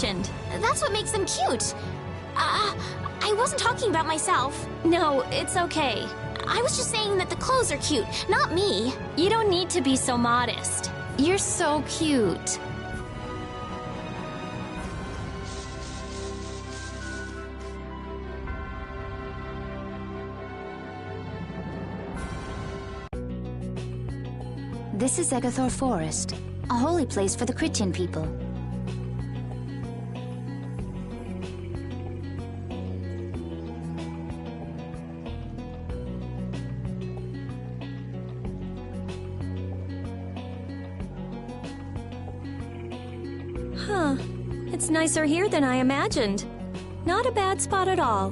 mentioned. That's what makes them cute. I wasn't talking about myself. No, it's okay. I was just saying that the clothes are cute, not me. You don't need to be so modest. You're so cute. This is Egathor Forest, a holy place for the Christian people. Huh. It's nicer here than I imagined. Not a bad spot at all.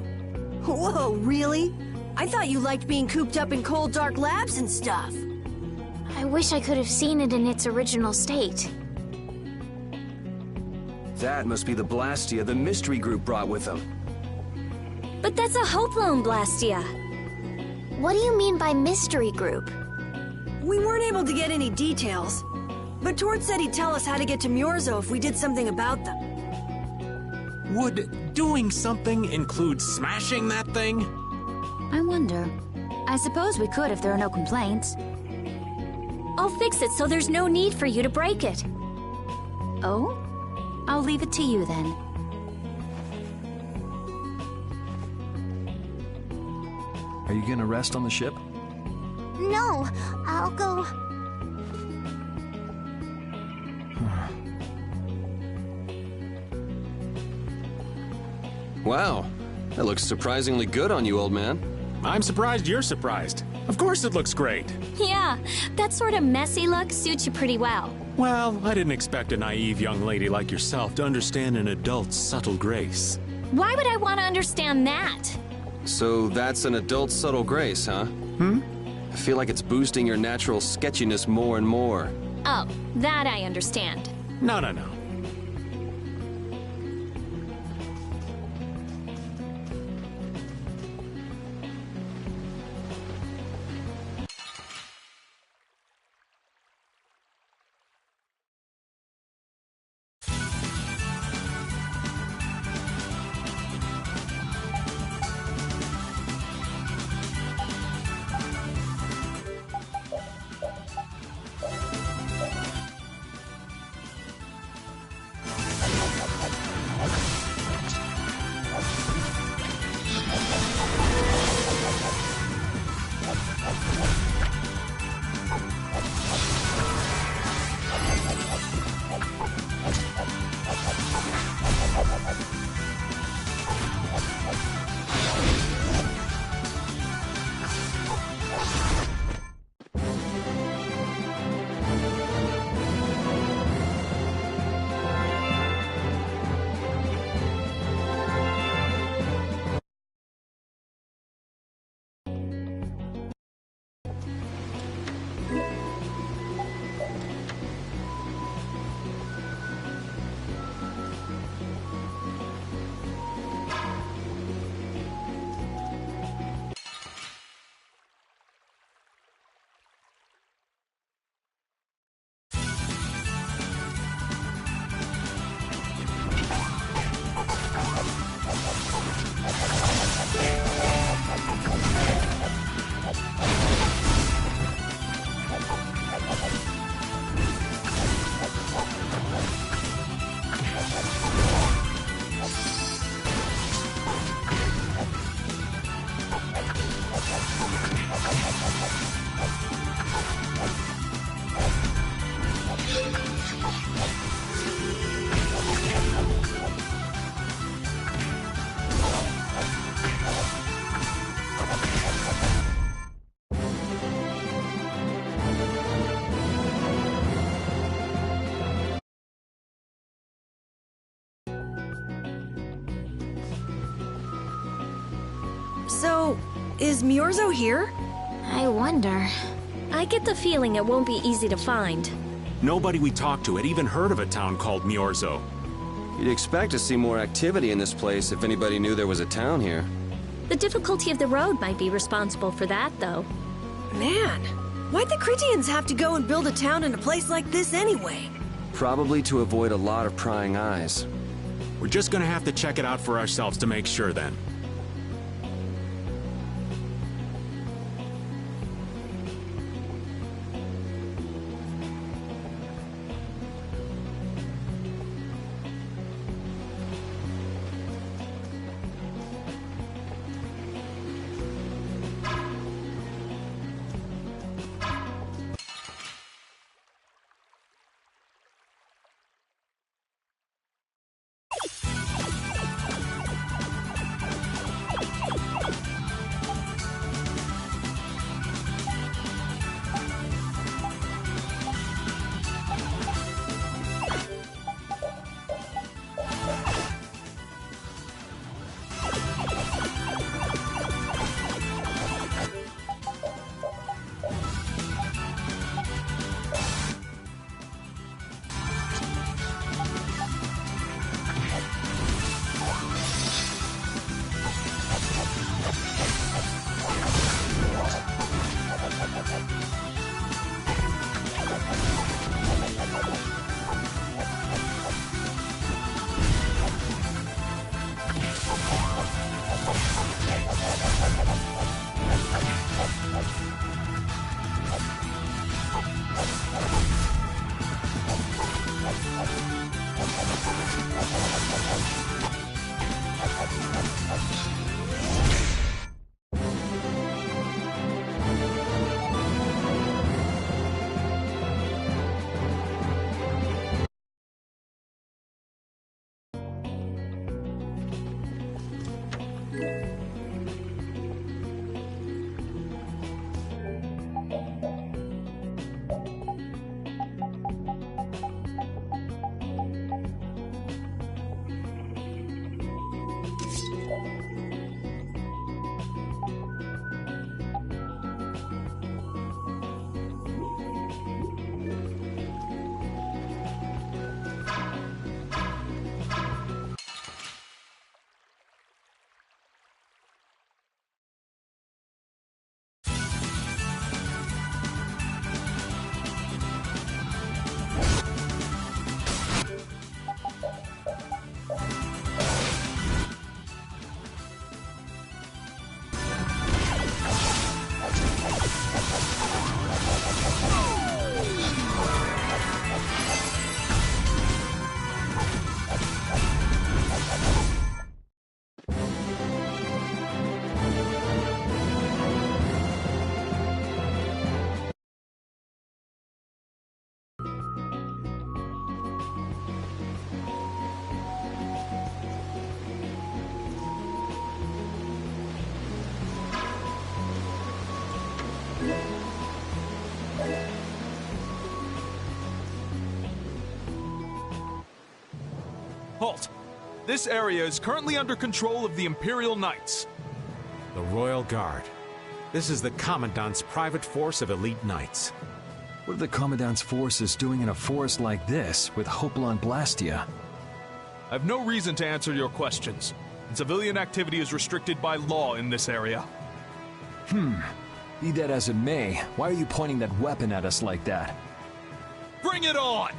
Whoa, really? I thought you liked being cooped up in cold, dark labs and stuff. I wish I could have seen it in its original state. That must be the Blastia the mystery group brought with them. But that's a Hope Loan Blastia. What do you mean by mystery group? We weren't able to get any details, but Tord said he'd tell us how to get to Myorzo if we did something about them. Would doing something include smashing that thing? I wonder. I suppose we could if there are no complaints. I'll fix it so there's no need for you to break it. Oh? I'll leave it to you then. Are you gonna rest on the ship? No, I'll go... Wow, that looks surprisingly good on you, old man. I'm surprised you're surprised. Of course it looks great. Yeah, that sort of messy look suits you pretty well. Well, I didn't expect a naive young lady like yourself to understand an adult's subtle grace. Why would I want to understand that? So that's an adult subtle grace, huh? I feel like it's boosting your natural sketchiness more and more. Oh, that I understand. No. So, is Myorzo here? I wonder. I get the feeling it won't be easy to find. Nobody we talked to had even heard of a town called Myorzo. You'd expect to see more activity in this place if anybody knew there was a town here. The difficulty of the road might be responsible for that, though. Man, why'd the Critians have to go and build a town in a place like this anyway? Probably to avoid a lot of prying eyes. We're just gonna have to check it out for ourselves to make sure then. Halt! This area is currently under control of the Imperial Knights. The Royal Guard. This is the Commandant's private force of elite knights. What are the Commandant's forces doing in a forest like this with Hopalon Blastia? I have no reason to answer your questions, and civilian activity is restricted by law in this area. Be that as it may, why are you pointing that weapon at us like that? Bring it on!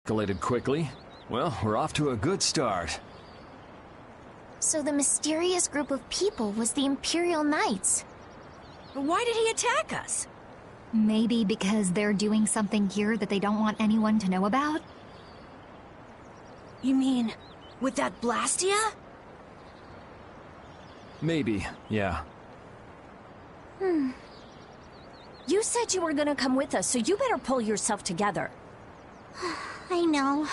Escalated quickly. Well, we're off to a good start. So the mysterious group of people was the Imperial Knights. Why did he attack us? Maybe because they're doing something here that they don't want anyone to know about? You mean, with that Blastia? Maybe, yeah. You said you were gonna come with us, so you better pull yourself together. I know.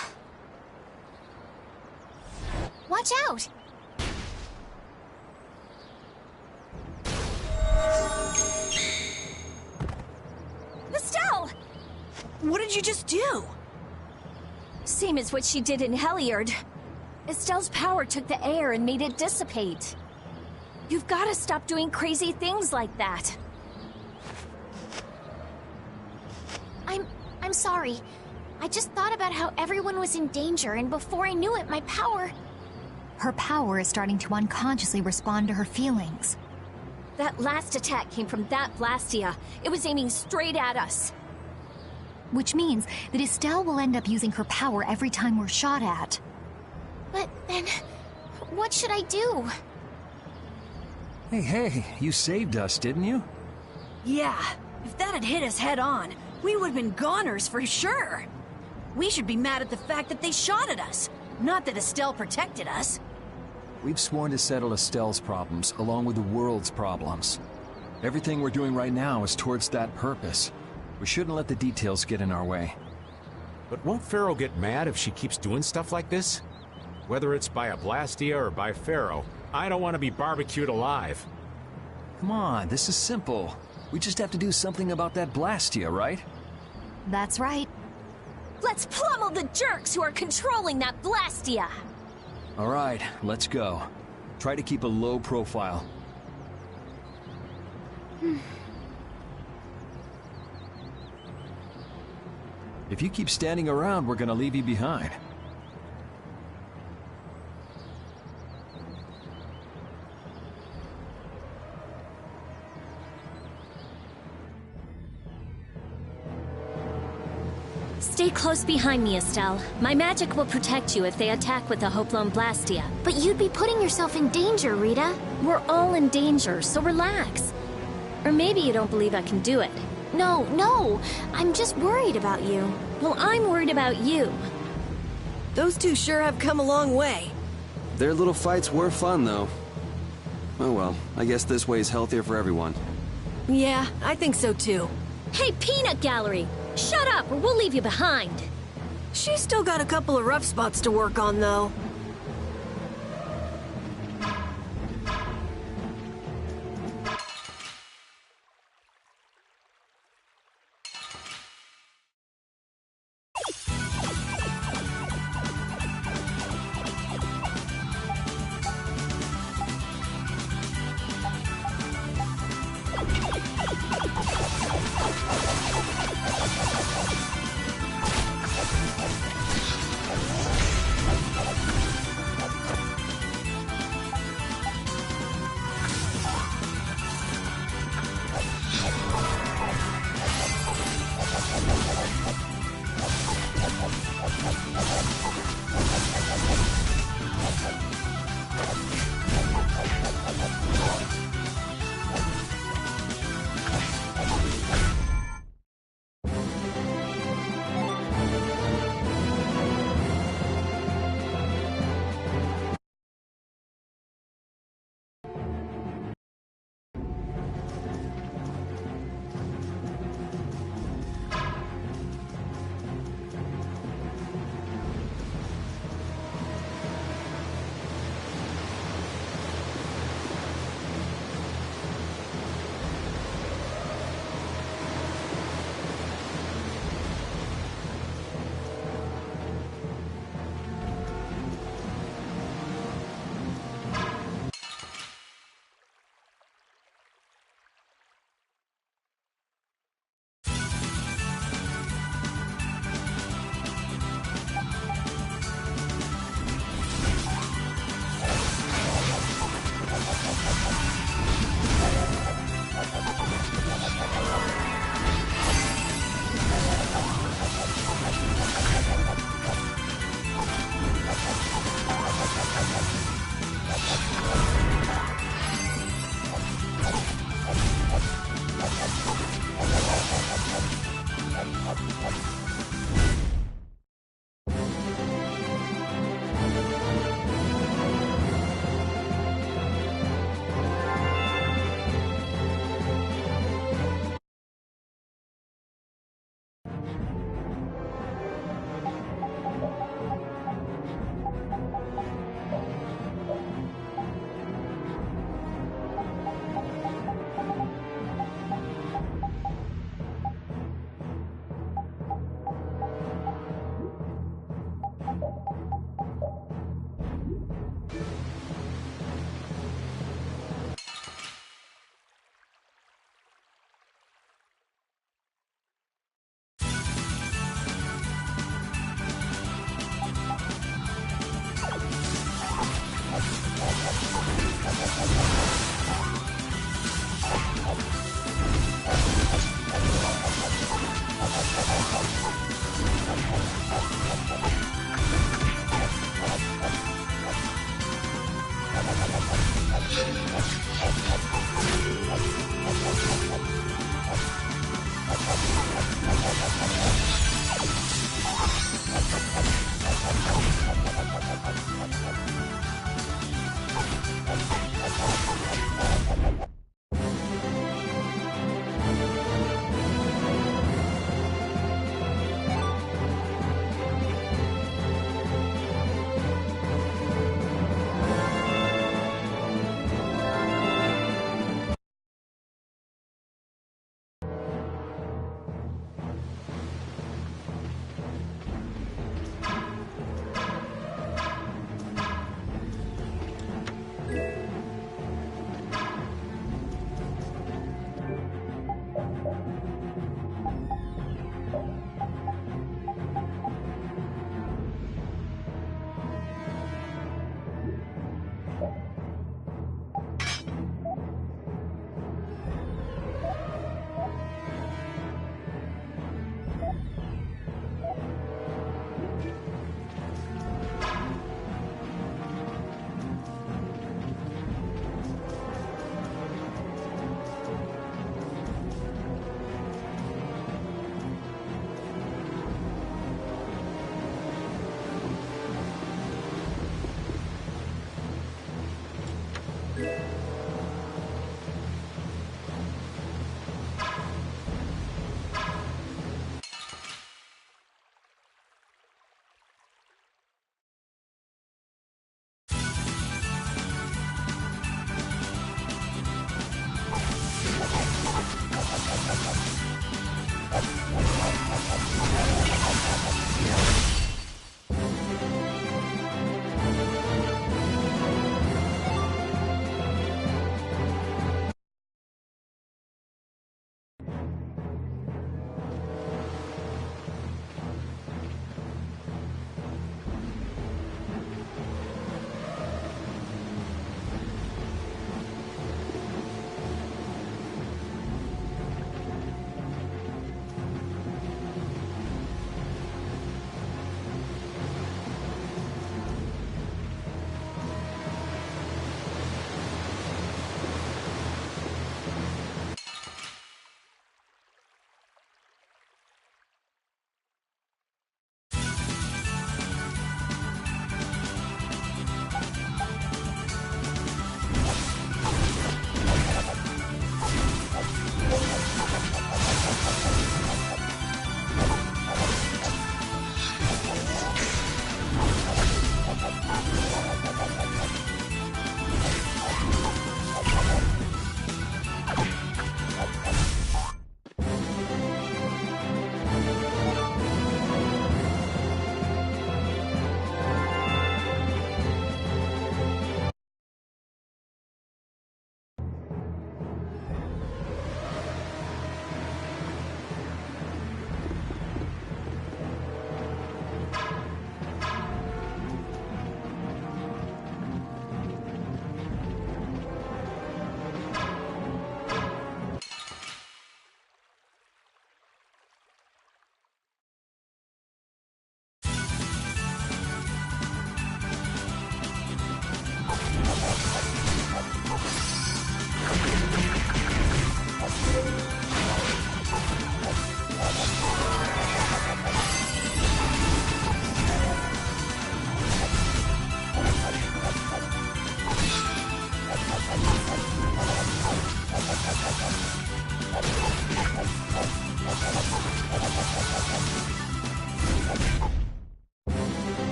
Watch out! Estelle! What did you just do? Same as what she did in Heliard. Estelle's power took the air and made it dissipate. You've gotta stop doing crazy things like that. I'm sorry. I just thought about how everyone was in danger, and before I knew it, my power... Her power is starting to unconsciously respond to her feelings. That last attack came from that Blastia. It was aiming straight at us. Which means that Estelle will end up using her power every time we're shot at. But then, what should I do? Hey, you saved us, didn't you? Yeah, if that had hit us head on, we would have been goners for sure. We should be mad at the fact that they shot at us, not that Estelle protected us. We've sworn to settle Estelle's problems, along with the world's problems. Everything we're doing right now is towards that purpose. We shouldn't let the details get in our way. But won't Pharaoh get mad if she keeps doing stuff like this? Whether it's by a Blastia or by Pharaoh, I don't want to be barbecued alive. Come on, this is simple. We just have to do something about that Blastia, right? That's right. Let's pummel the jerks who are controlling that Blastia! All right, let's go. Try to keep a low profile. If you keep standing around, we're gonna leave you behind. Stay close behind me, Estelle. My magic will protect you if they attack with the Hopelone Blastia. But you'd be putting yourself in danger, Rita. We're all in danger, so relax. Or maybe you don't believe I can do it. No, I'm just worried about you. Well, I'm worried about you. Those two sure have come a long way. Their little fights were fun, though. Oh well, I guess this way is healthier for everyone. Yeah, I think so too. Hey, Peanut Gallery! Shut up, or we'll leave you behind. She's still got a couple of rough spots to work on, though.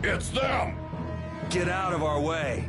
It's them! Get out of our way!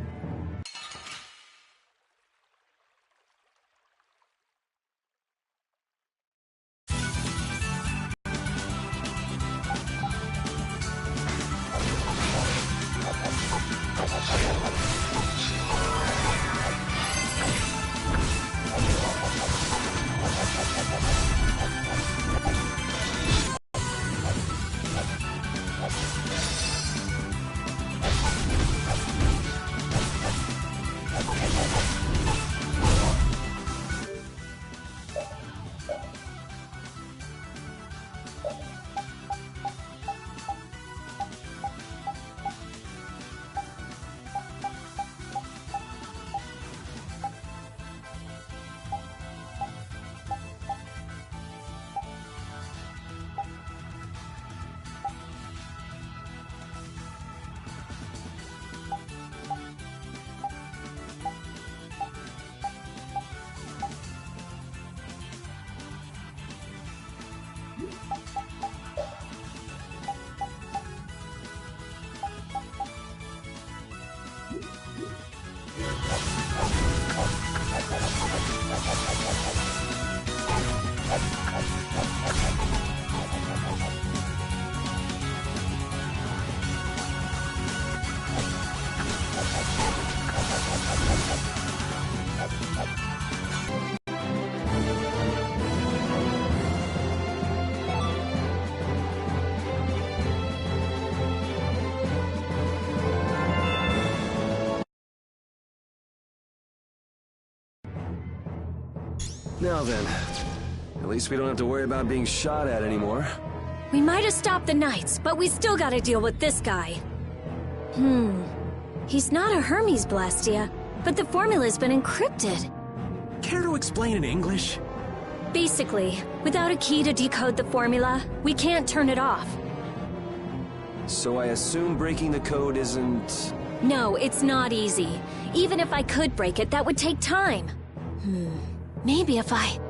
Now then, at least we don't have to worry about being shot at anymore. We might have stopped the Knights, but we still gotta deal with this guy. He's not a Hermes Blastia, but the formula's been encrypted. Care to explain in English? Basically, without a key to decode the formula, we can't turn it off. So I assume breaking the code isn't... No, it's not easy. Even if I could break it, that would take time. Maybe if I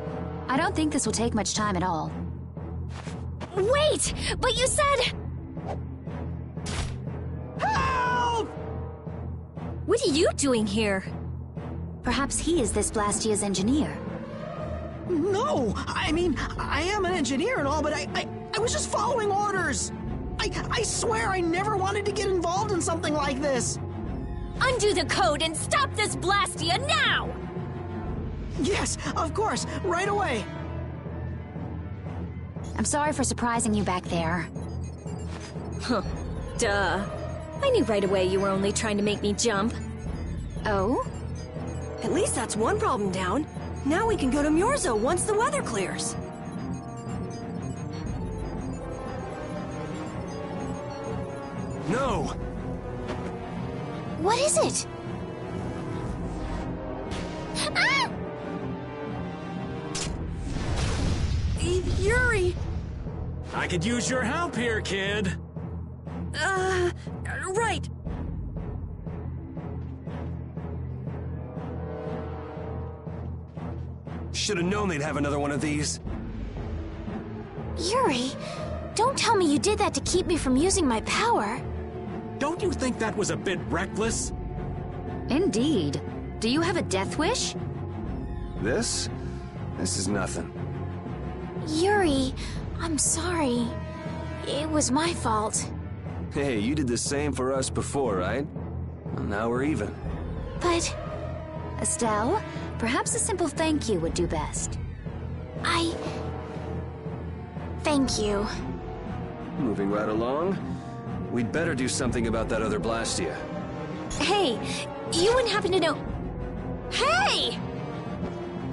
don't think this will take much time at all. Wait! But you said... Help! What are you doing here? Perhaps he is this Blastia's engineer. No! I mean, I am an engineer and all, but I was just following orders! I swear I never wanted to get involved in something like this! Undo the code and stop this Blastia now! Yes, of course, right away! I'm sorry for surprising you back there. Huh. Duh. I knew right away you were only trying to make me jump. Oh? At least that's one problem down. Now we can go to Myorzo once the weather clears. No! What is it? Ah! Yuri! I could use your help here, kid. Right. Should have known they'd have another one of these. Yuri, don't tell me you did that to keep me from using my power. Don't you think that was a bit reckless? Indeed. Do you have a death wish? This is nothing. Yuri, I'm sorry. It was my fault. Hey, you did the same for us before, right? Well, now we're even. But Estelle, perhaps a simple thank you would do best. Thank you. Moving right along, we'd better do something about that other Blastia. Hey, you wouldn't happen to know... Hey!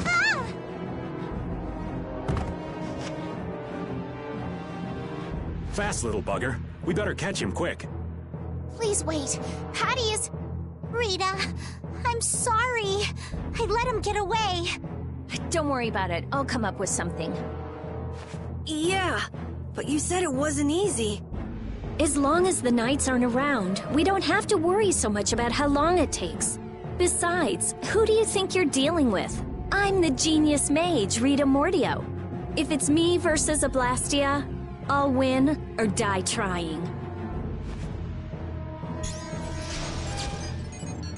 Ah! Fast, little bugger. We better catch him quick. Please wait. Patty is... Rita, I'm sorry. I let him get away. Don't worry about it. I'll come up with something. Yeah, but you said it wasn't easy. As long as the Knights aren't around, we don't have to worry so much about how long it takes. Besides, who do you think you're dealing with? I'm the genius mage, Rita Mordio. If it's me versus a Blastia, I'll win or die trying.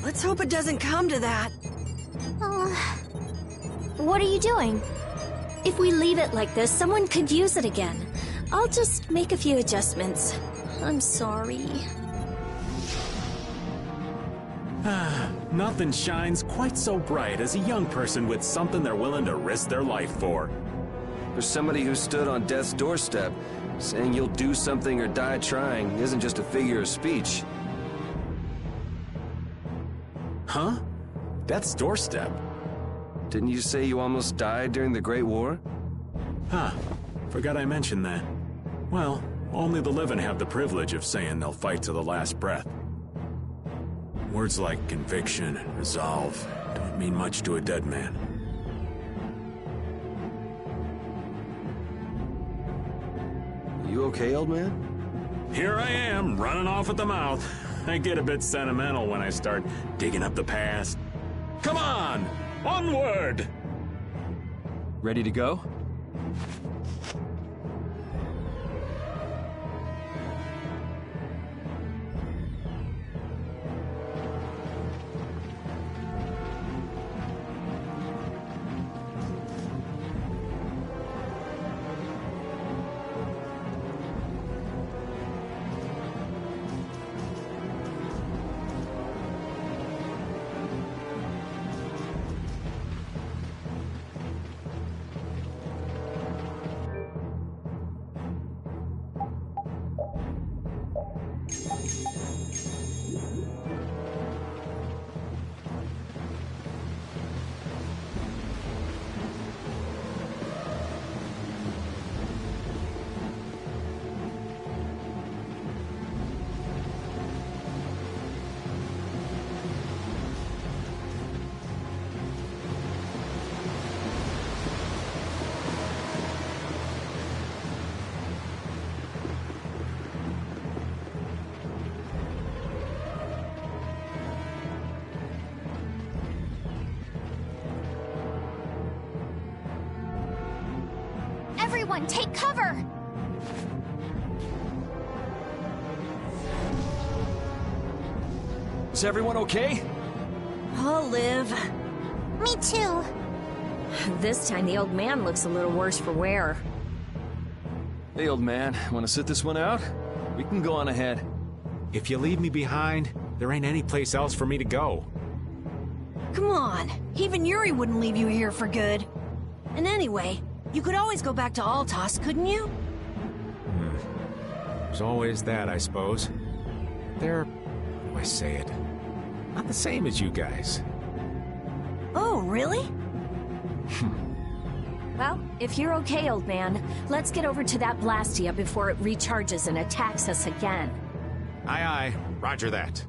Let's hope it doesn't come to that. What are you doing? If we leave it like this, someone could use it again. I'll just make a few adjustments. I'm sorry. Nothing shines quite so bright as a young person with something they're willing to risk their life for. For somebody who stood on death's doorstep, saying you'll do something or die trying isn't just a figure of speech. Huh? Death's doorstep? Didn't you say you almost died during the Great War? Huh. Forgot I mentioned that. Well, only the living have the privilege of saying they'll fight to the last breath. Words like conviction and resolve don't mean much to a dead man. You okay, old man? Here I am, running off at the mouth. I get a bit sentimental when I start digging up the past. Come on! Onward! Ready to go? Everyone, take cover! Is everyone okay? I'll live. Me too. This time the old man looks a little worse for wear. Hey, old man, want to sit this one out? We can go on ahead. If you leave me behind, there ain't any place else for me to go. Come on. Even Yuri wouldn't leave you here for good. And anyway, you could always go back to Altos, couldn't you? There's always that, I suppose. They're, how do I say it? Not the same as you guys. Oh, really? Well, if you're okay, old man, let's get over to that Blastia before it recharges and attacks us again. Aye, aye. Roger that.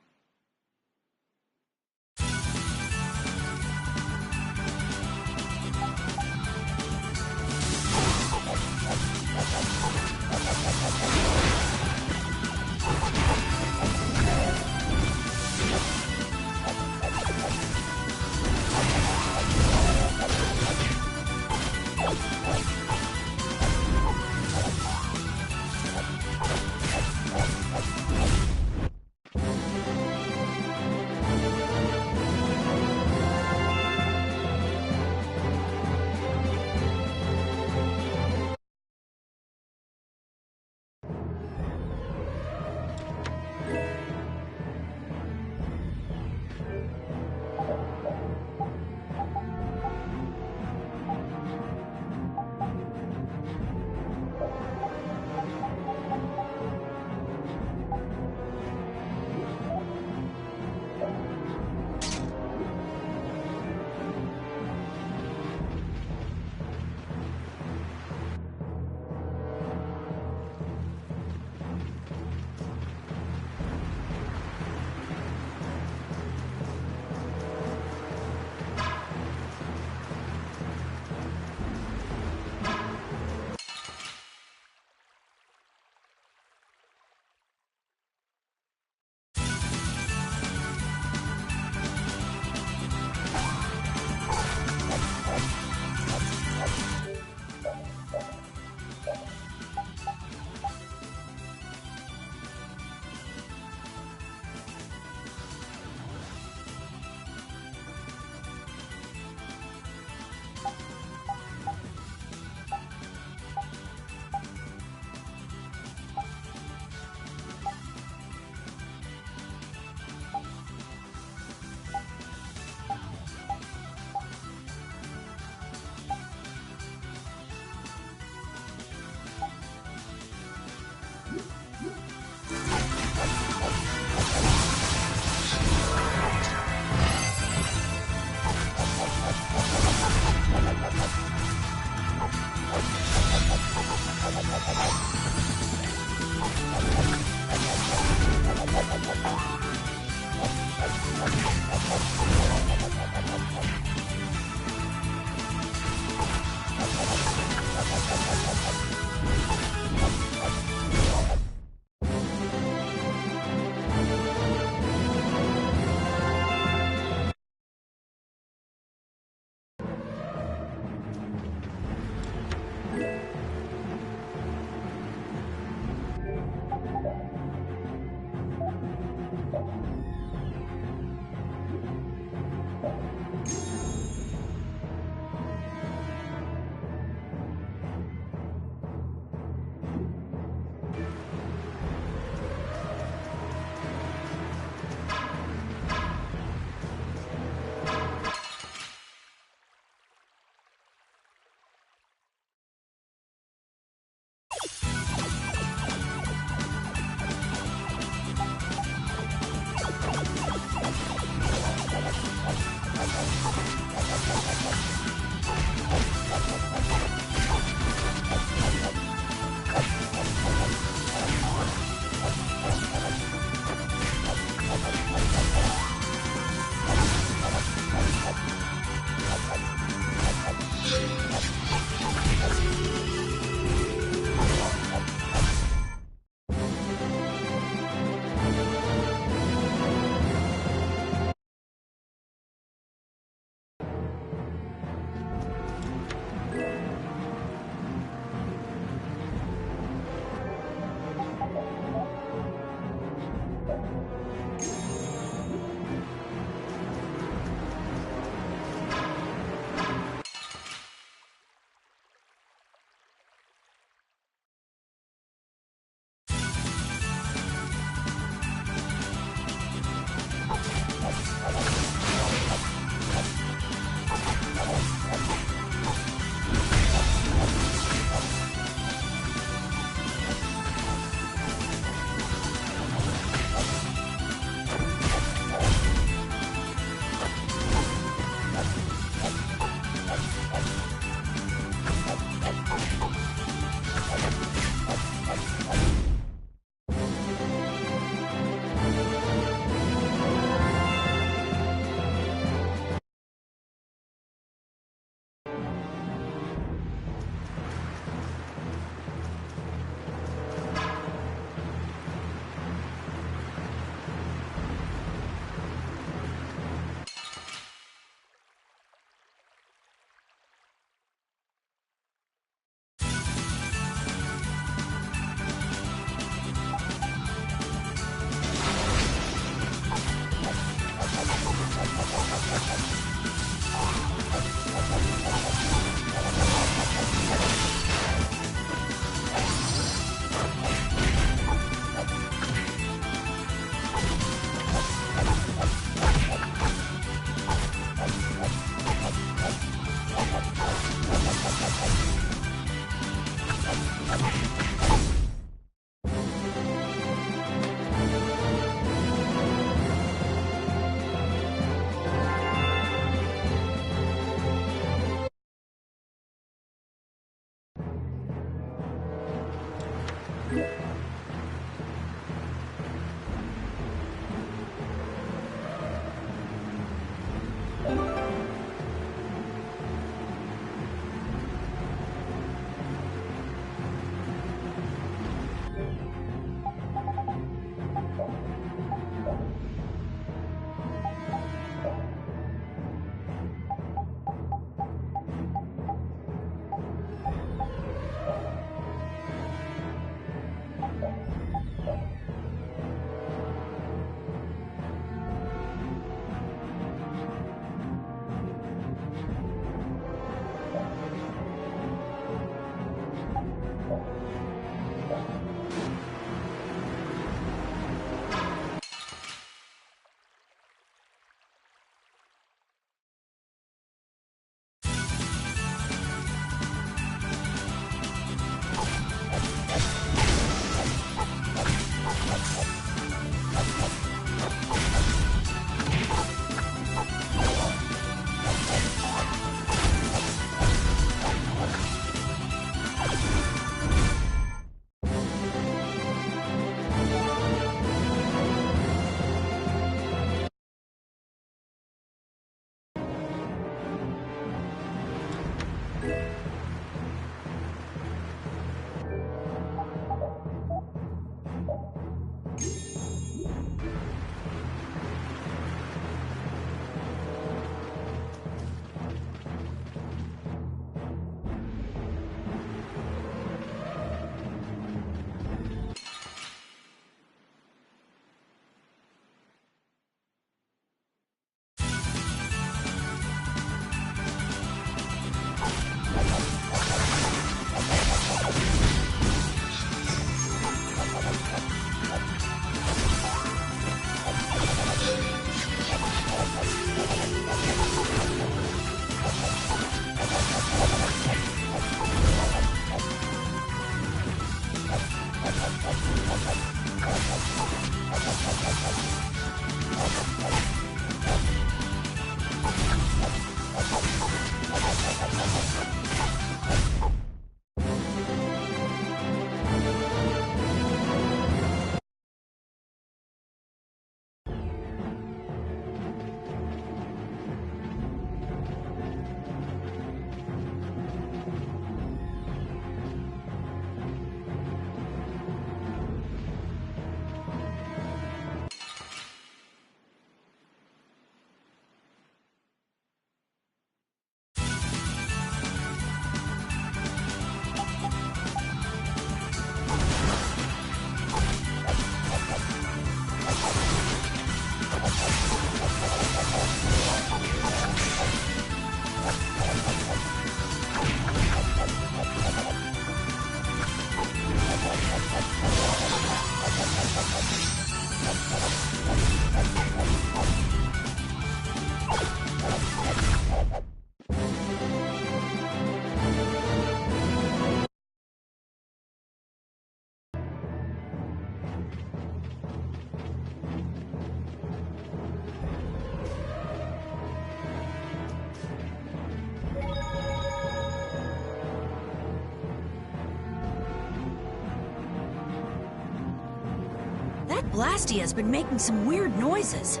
Blastia's been making some weird noises.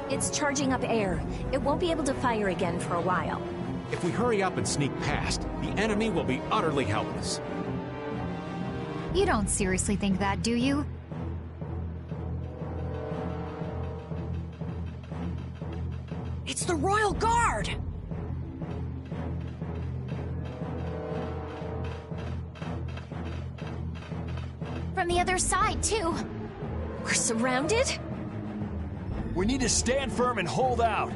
It's charging up air. It won't be able to fire again for a while. If we hurry up and sneak past, the enemy will be utterly helpless. You don't seriously think that, do you? It's the Royal Guard! From the other side, too. We're surrounded? We need to stand firm and hold out.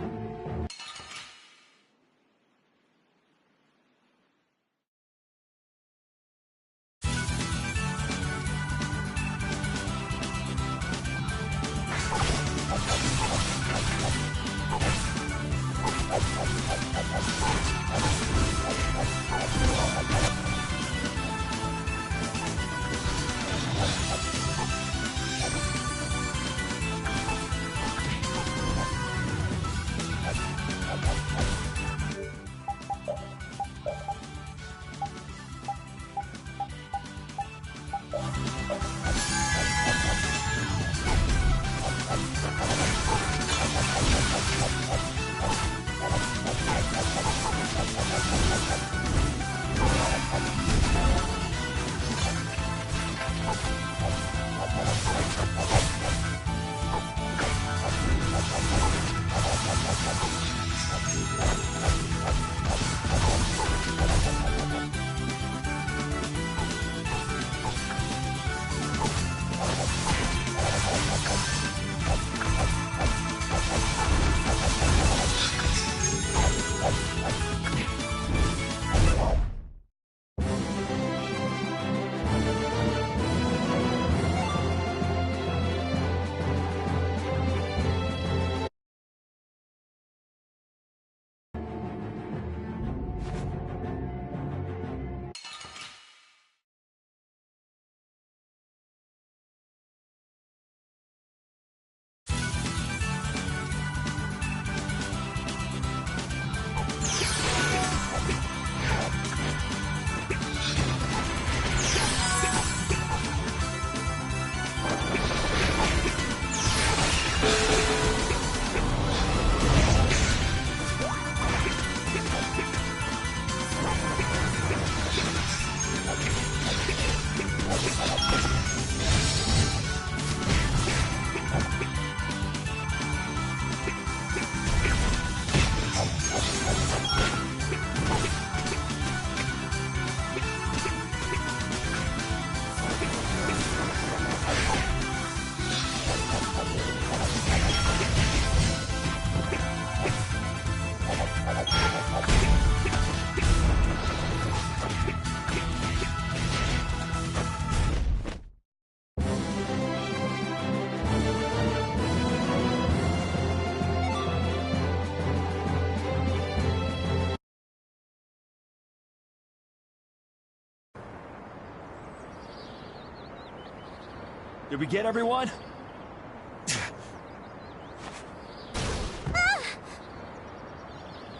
Did we get everyone?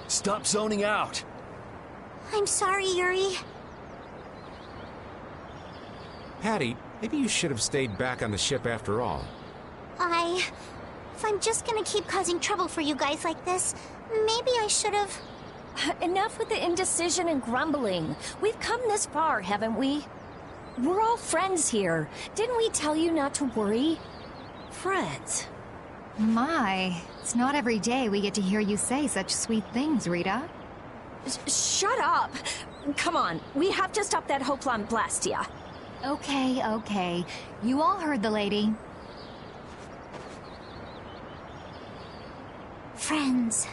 Stop zoning out. I'm sorry, Yuri. Patty, maybe you should have stayed back on the ship after all. If I'm just gonna keep causing trouble for you guys like this, maybe I should have... Enough with the indecision and grumbling. We've come this far, haven't we? We're all friends here. Didn't we tell you not to worry? Friends? My, it's not every day we get to hear you say such sweet things, Rita. Shut up! Come on, we have to stop that Hoplan Blastia. Okay, okay. You all heard the lady. Friends.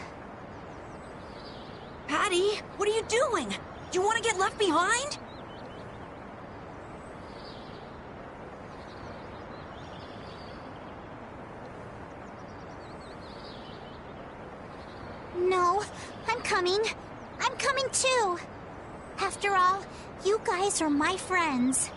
Patty, what are you doing? Do you want to get left behind? No, I'm coming. I'm coming too. After all, you guys are my friends.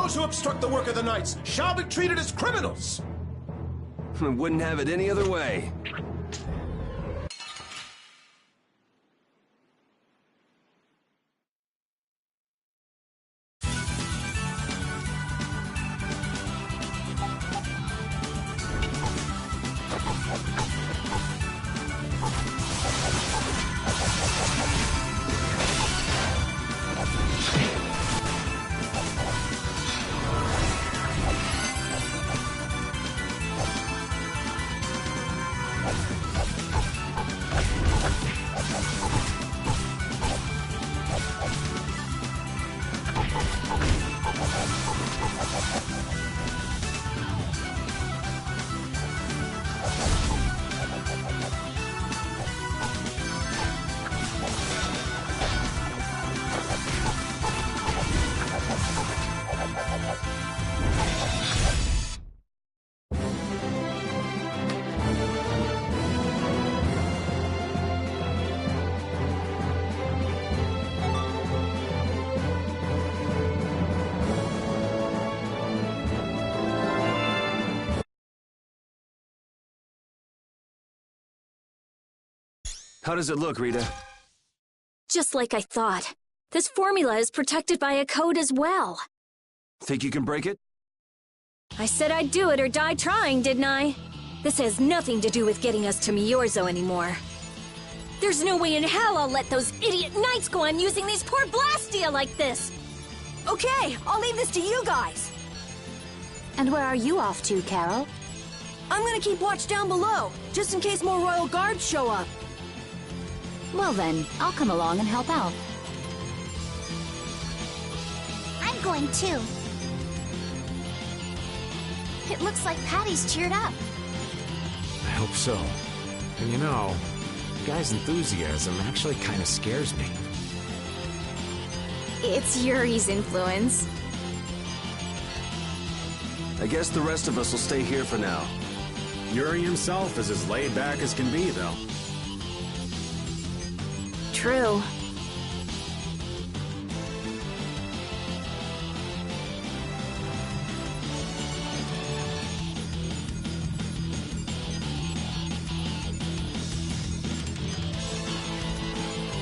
Those who obstruct the work of the Knights shall be treated as criminals! Wouldn't have it any other way. How does it look, Rita? Just like I thought. This formula is protected by a code as well. Think you can break it? I said I'd do it or die trying, didn't I? This has nothing to do with getting us to Miorzo anymore. There's no way in hell I'll let those idiot knights go on using these poor Blastia like this! Okay, I'll leave this to you guys. And where are you off to, Carol? I'm gonna keep watch down below, just in case more royal guards show up. Well then, I'll come along and help out. I'm going too. It looks like Patty's cheered up. I hope so. And you know, the guy's enthusiasm actually kind of scares me. It's Yuri's influence. I guess the rest of us will stay here for now. Yuri himself is as laid back as can be, though. True.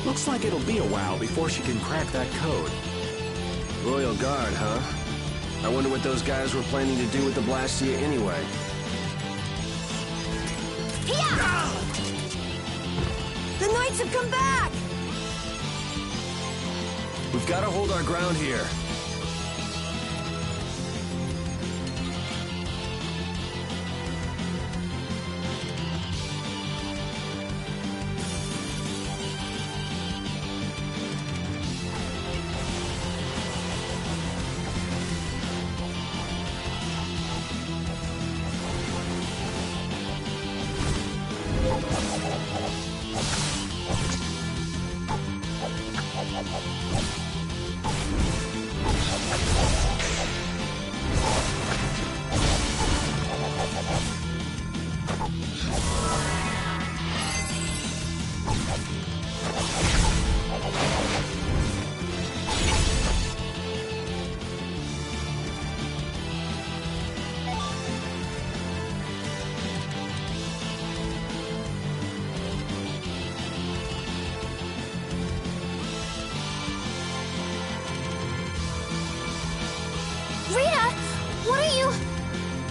Looks like it'll be a while before she can crack that code. Royal Guard, huh? I wonder what those guys were planning to do with the Blastia anyway. The Knights have come back! We've got to hold our ground here.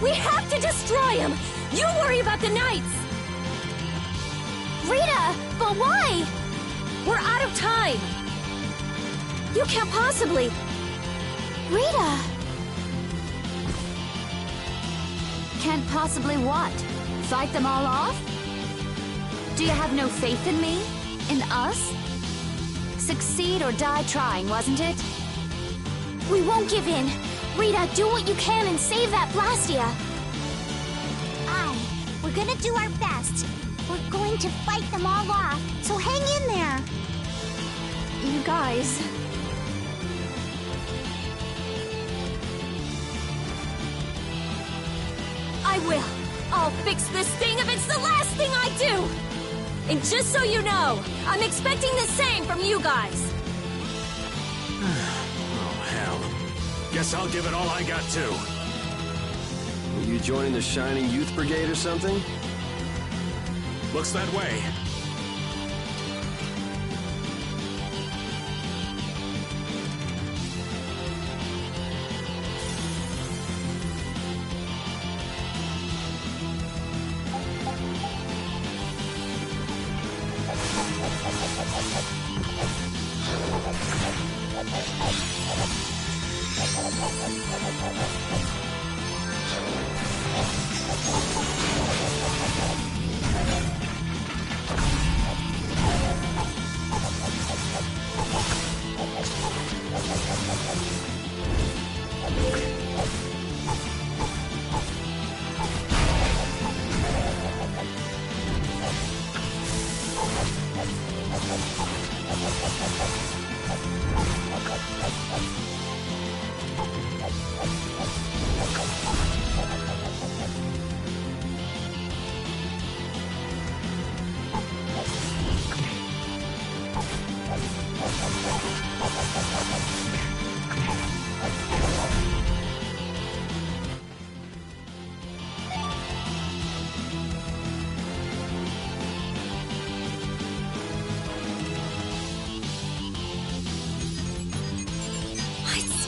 We have to destroy him! You worry about the Knights! Rita, but why? We're out of time! You can't possibly... Rita! Can't possibly what? Fight them all off? Do you have no faith in me? In us? Succeed or die trying, wasn't it? We won't give in. Rita, do what you can and save that Blastia. We're gonna do our best. We're going to fight them all off, so hang in there. You guys... I will. I'll fix this thing if it's the last thing I do. And just so you know, I'm expecting the same from you guys. Oh, hell. Guess I'll give it all I got, too. Are you joining the Shining Youth Brigade or something? Looks that way.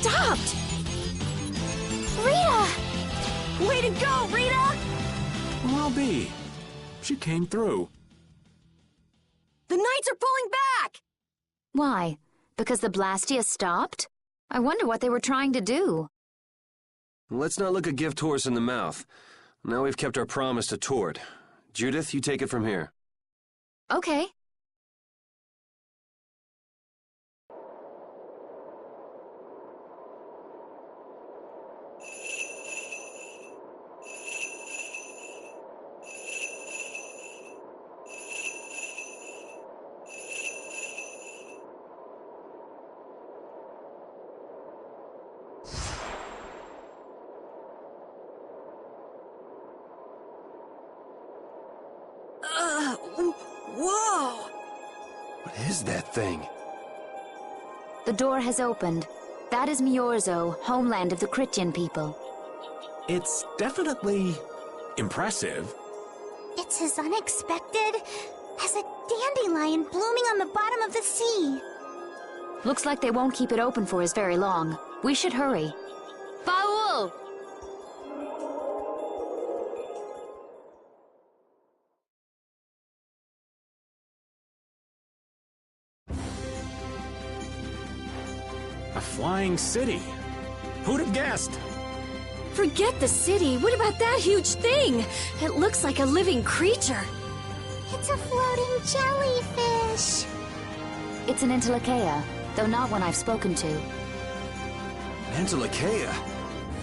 Stopped! Rita! Way to go, Rita! Well, I'll be. She came through. The Knights are pulling back! Why? Because the Blastia stopped? I wonder what they were trying to do. Let's not look a gift horse in the mouth. Now we've kept our promise to Tord. Judith, you take it from here. Okay. Whoa! What is that thing? The door has opened. That is Miorzo, homeland of the Christian people. It's definitely impressive. It's as unexpected as a dandelion blooming on the bottom of the sea. Looks like they won't keep it open for us very long. We should hurry. Baul! A flying city. Who'd have guessed? Forget the city. What about that huge thing? It looks like a living creature. It's a floating jellyfish. It's an Entelekea, though not one I've spoken to. Entelekea?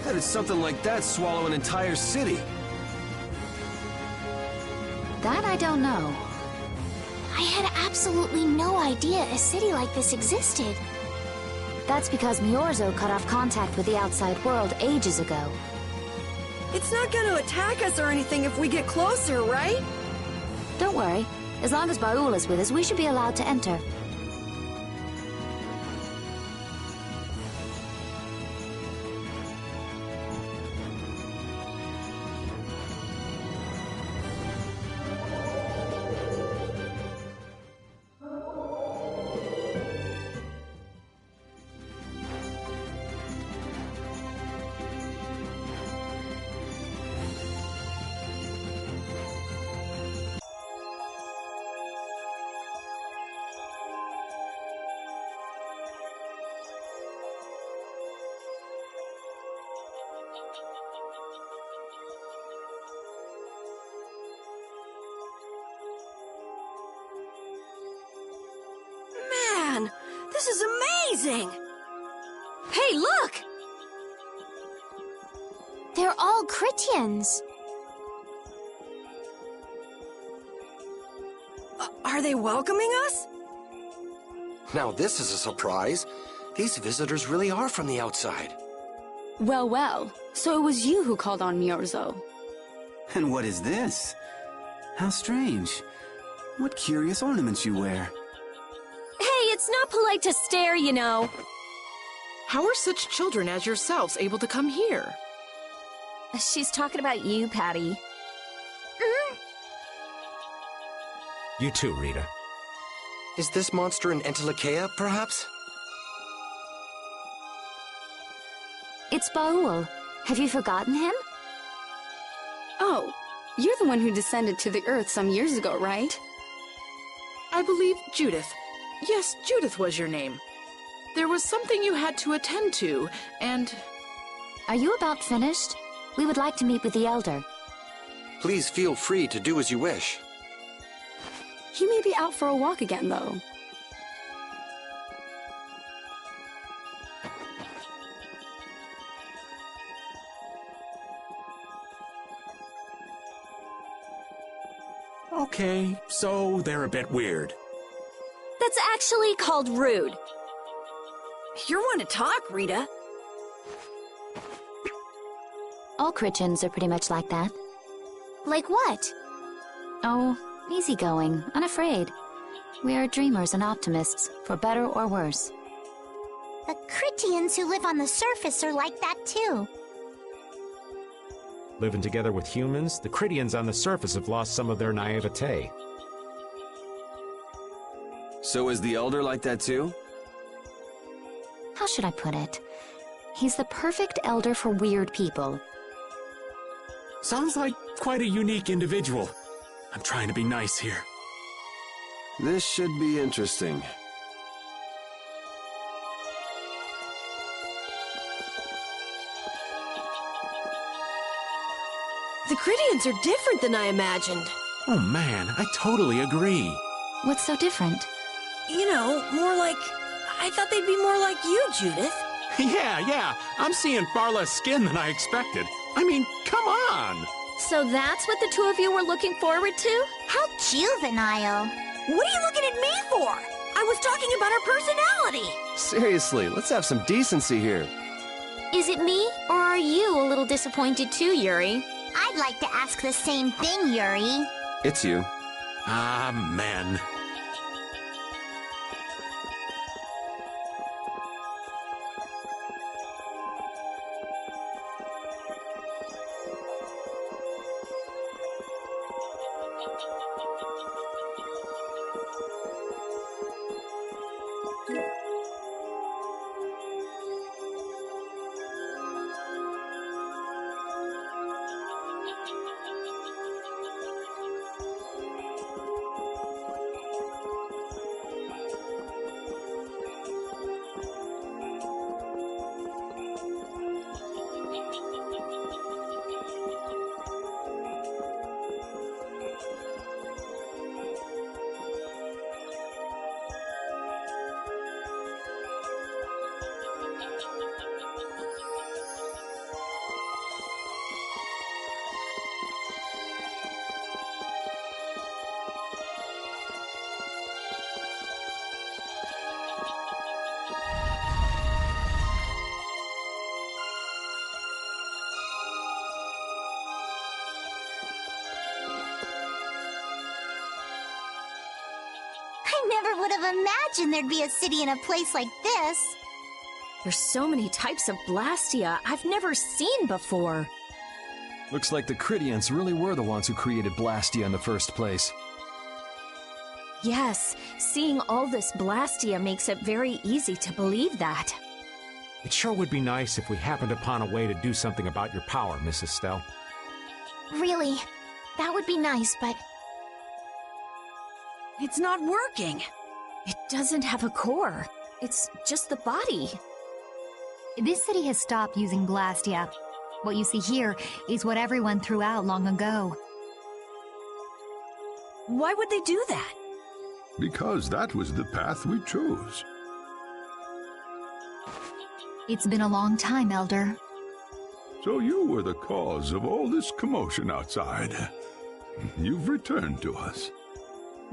How did something like that swallow an entire city? That I don't know. I had absolutely no idea a city like this existed. That's because Miorzo cut off contact with the outside world ages ago. It's not gonna attack us or anything if we get closer, right? Don't worry. As long as Baul is with us, we should be allowed to enter. Man, this is amazing! Hey, look! They're all Christians. Are they welcoming us? Now this is a surprise. These visitors really are from the outside. Well, well. So it was you who called on Miorzo. And what is this? How strange. What curious ornaments you wear. Hey, it's not polite to stare, you know. How are such children as yourselves able to come here? She's talking about you, Patty. You too, Rita. Is this monster an Entelekea, perhaps? It's Baul. Have you forgotten him? Oh, you're the one who descended to the Earth some years ago, right? I believe Judith. Yes, Judith was your name. There was something you had to attend to, and... Are you about finished? We would like to meet with the Elder. Please feel free to do as you wish. He may be out for a walk again, though. Okay, so they're a bit weird. That's actually called rude. You're one to talk, Rita. All Chrétiens are pretty much like that. Like what? Oh, easygoing, unafraid. We are dreamers and optimists, for better or worse. The Chrétiens who live on the surface are like that too. Living together with humans, the Chrétiens on the surface have lost some of their naivete. So is the Elder like that too? How should I put it? He's the perfect elder for weird people. Sounds like quite a unique individual. I'm trying to be nice here. This should be interesting. The Chrétiens are different than I imagined. Oh man, I totally agree. What's so different? You know, more like... I thought they'd be more like you, Judith. Yeah, I'm seeing far less skin than I expected. I mean, come on! So that's what the two of you were looking forward to? How juvenile. What are you looking at me for? I was talking about her personality. Seriously, let's have some decency here. Is it me, or are you a little disappointed too, Yuri? I'd like to ask the same thing, Yuri. It's you. Ah, man. I never would have imagined there'd be a city in a place like this. There's so many types of Blastia I've never seen before. Looks like the Chrétiens really were the ones who created Blastia in the first place. Yes, seeing all this Blastia makes it very easy to believe that. It sure would be nice if we happened upon a way to do something about your power, Mrs. Stell. Really, that would be nice, but... It's not working. It doesn't have a core. It's just the body. This city has stopped using Blastia. What you see here is what everyone threw out long ago. Why would they do that? Because that was the path we chose. It's been a long time, Elder. So you were the cause of all this commotion outside. You've returned to us.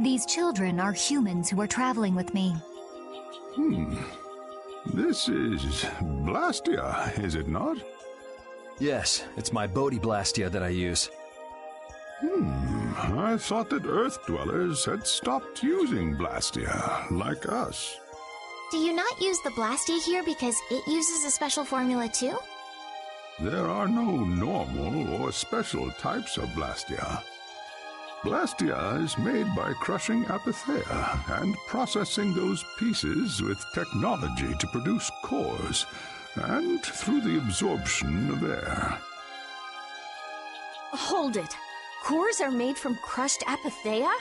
These children are humans who are traveling with me. This is Blastia, is it not? Yes, it's my Bodhi Blastia that I use. I thought that Earth dwellers had stopped using Blastia, like us. Do you not use the Blastia here because it uses a special formula too? There are no normal or special types of Blastia. Blastia is made by crushing Apatheia and processing those pieces with technology to produce cores, and through the absorption of air. Hold it. Cores are made from crushed Apatheia?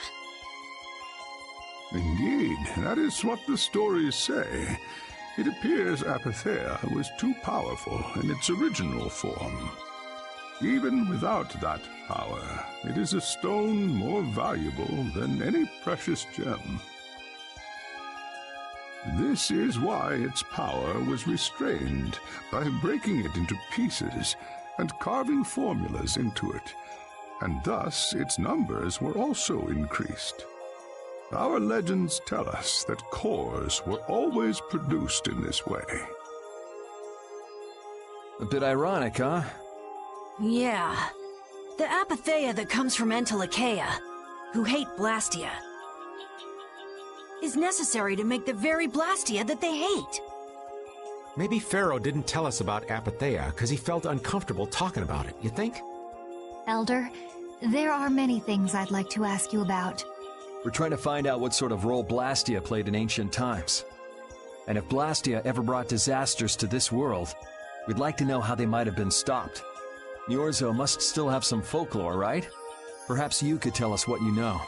Indeed, that is what the stories say. It appears Apatheia was too powerful in its original form. Even without that power, it is a stone more valuable than any precious gem. This is why its power was restrained by breaking it into pieces and carving formulas into it, and thus its numbers were also increased. Our legends tell us that cores were always produced in this way. A bit ironic, huh? Yeah. The Apatheia that comes from Entelikeia, who hate Blastia, is necessary to make the very Blastia that they hate. Maybe Pharaoh didn't tell us about Apatheia because he felt uncomfortable talking about it, you think? Elder, there are many things I'd like to ask you about. We're trying to find out what sort of role Blastia played in ancient times. And if Blastia ever brought disasters to this world, we'd like to know how they might have been stopped. Niorzo must still have some folklore, right? Perhaps you could tell us what you know.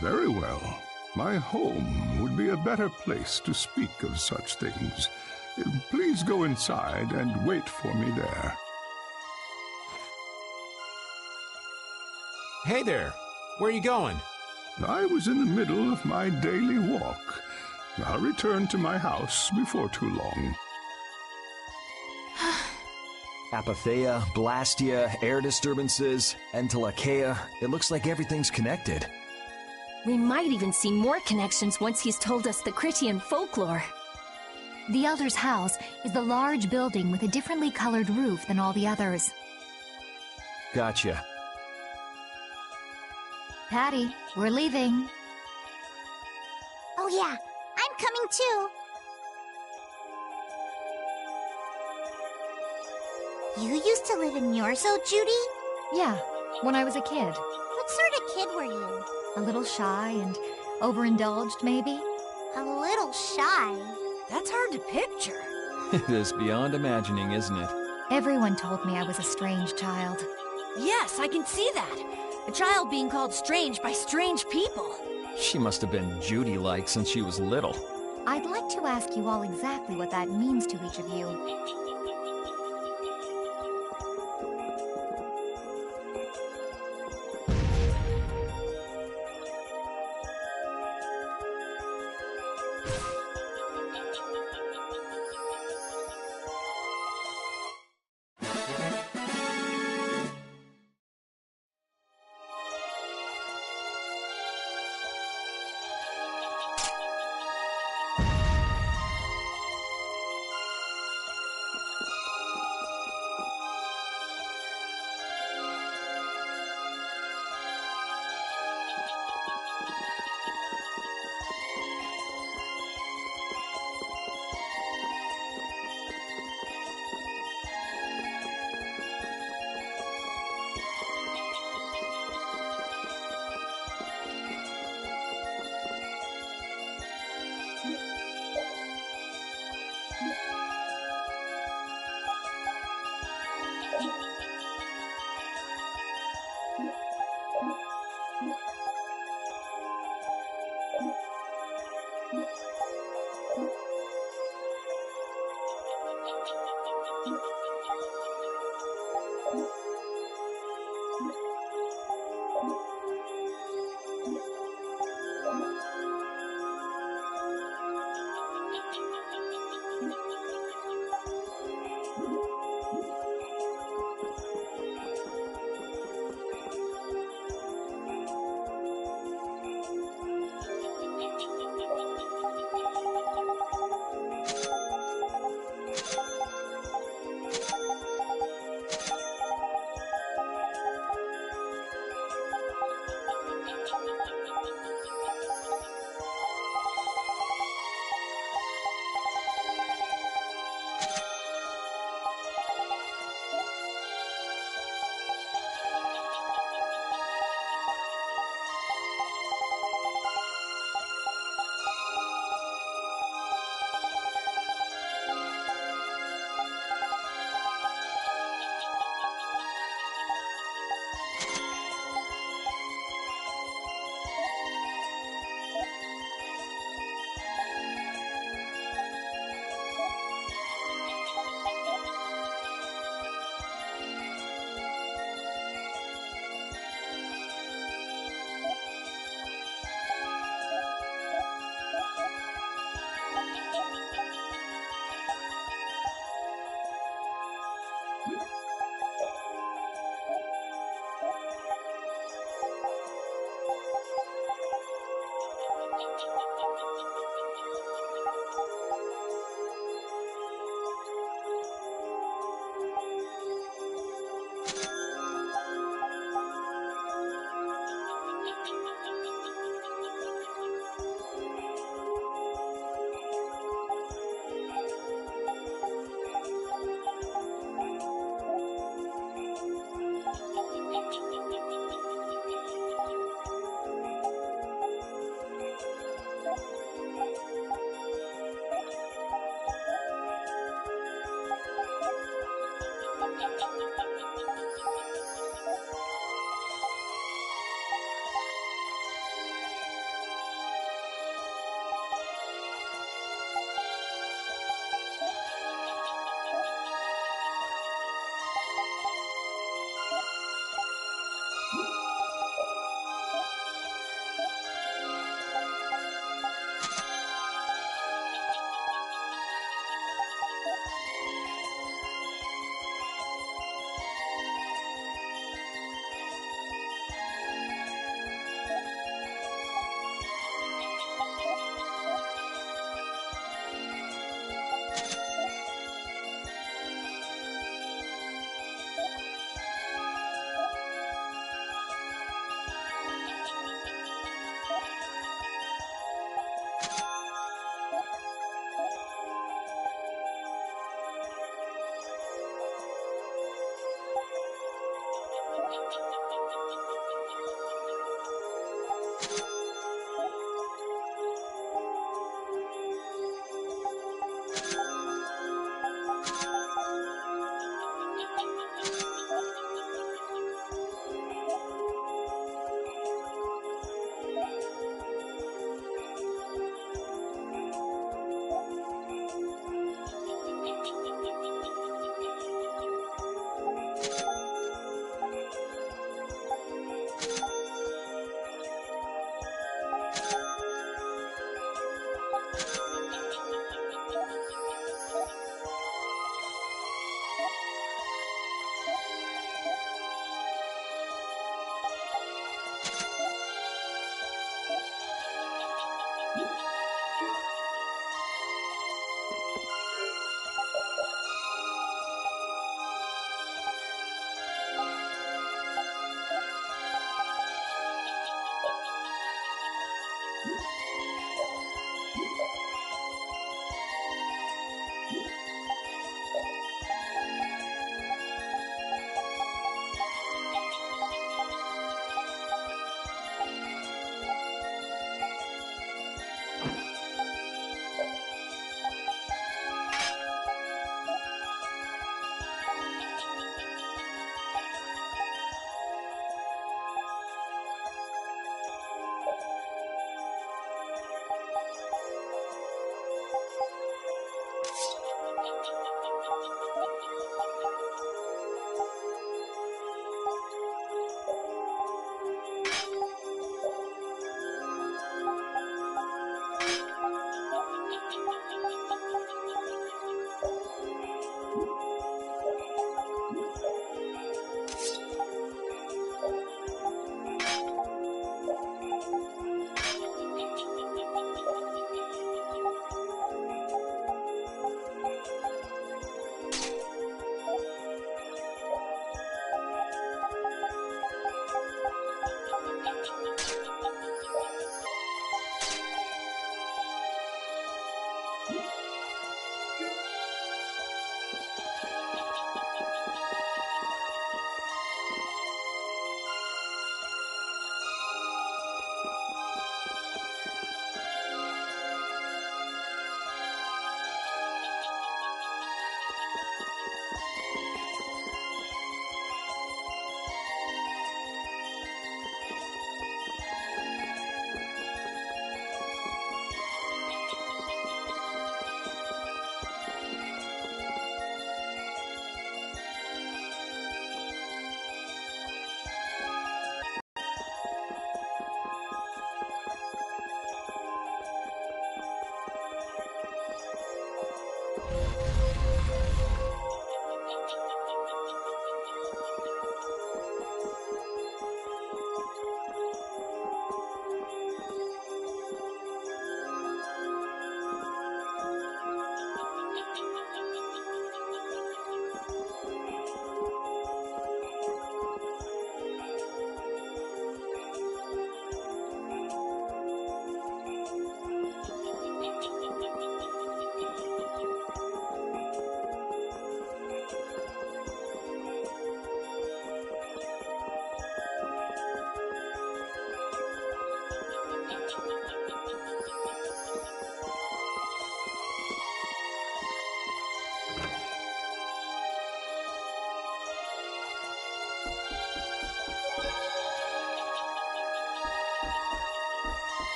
Very well. My home would be a better place to speak of such things. Please go inside and wait for me there. Hey there! Where are you going? I was in the middle of my daily walk. I'll return to my house before too long. Apatheia, Blastia, air disturbances, Entelikeia. It looks like everything's connected. We might even see more connections once he's told us the Critian folklore. The Elder's house is the large building with a differently colored roof than all the others. Gotcha. Patty, we're leaving. Oh yeah, I'm coming too. You used to live in Niorzo, Judy? Yeah, when I was a kid. What sort of kid were you? A little shy and overindulged, maybe? A little shy? That's hard to picture. It is beyond imagining, isn't it? Everyone told me I was a strange child. Yes, I can see that. A child being called strange by strange people. She must have been Judy-like since she was little. I'd like to ask you all exactly what that means to each of you.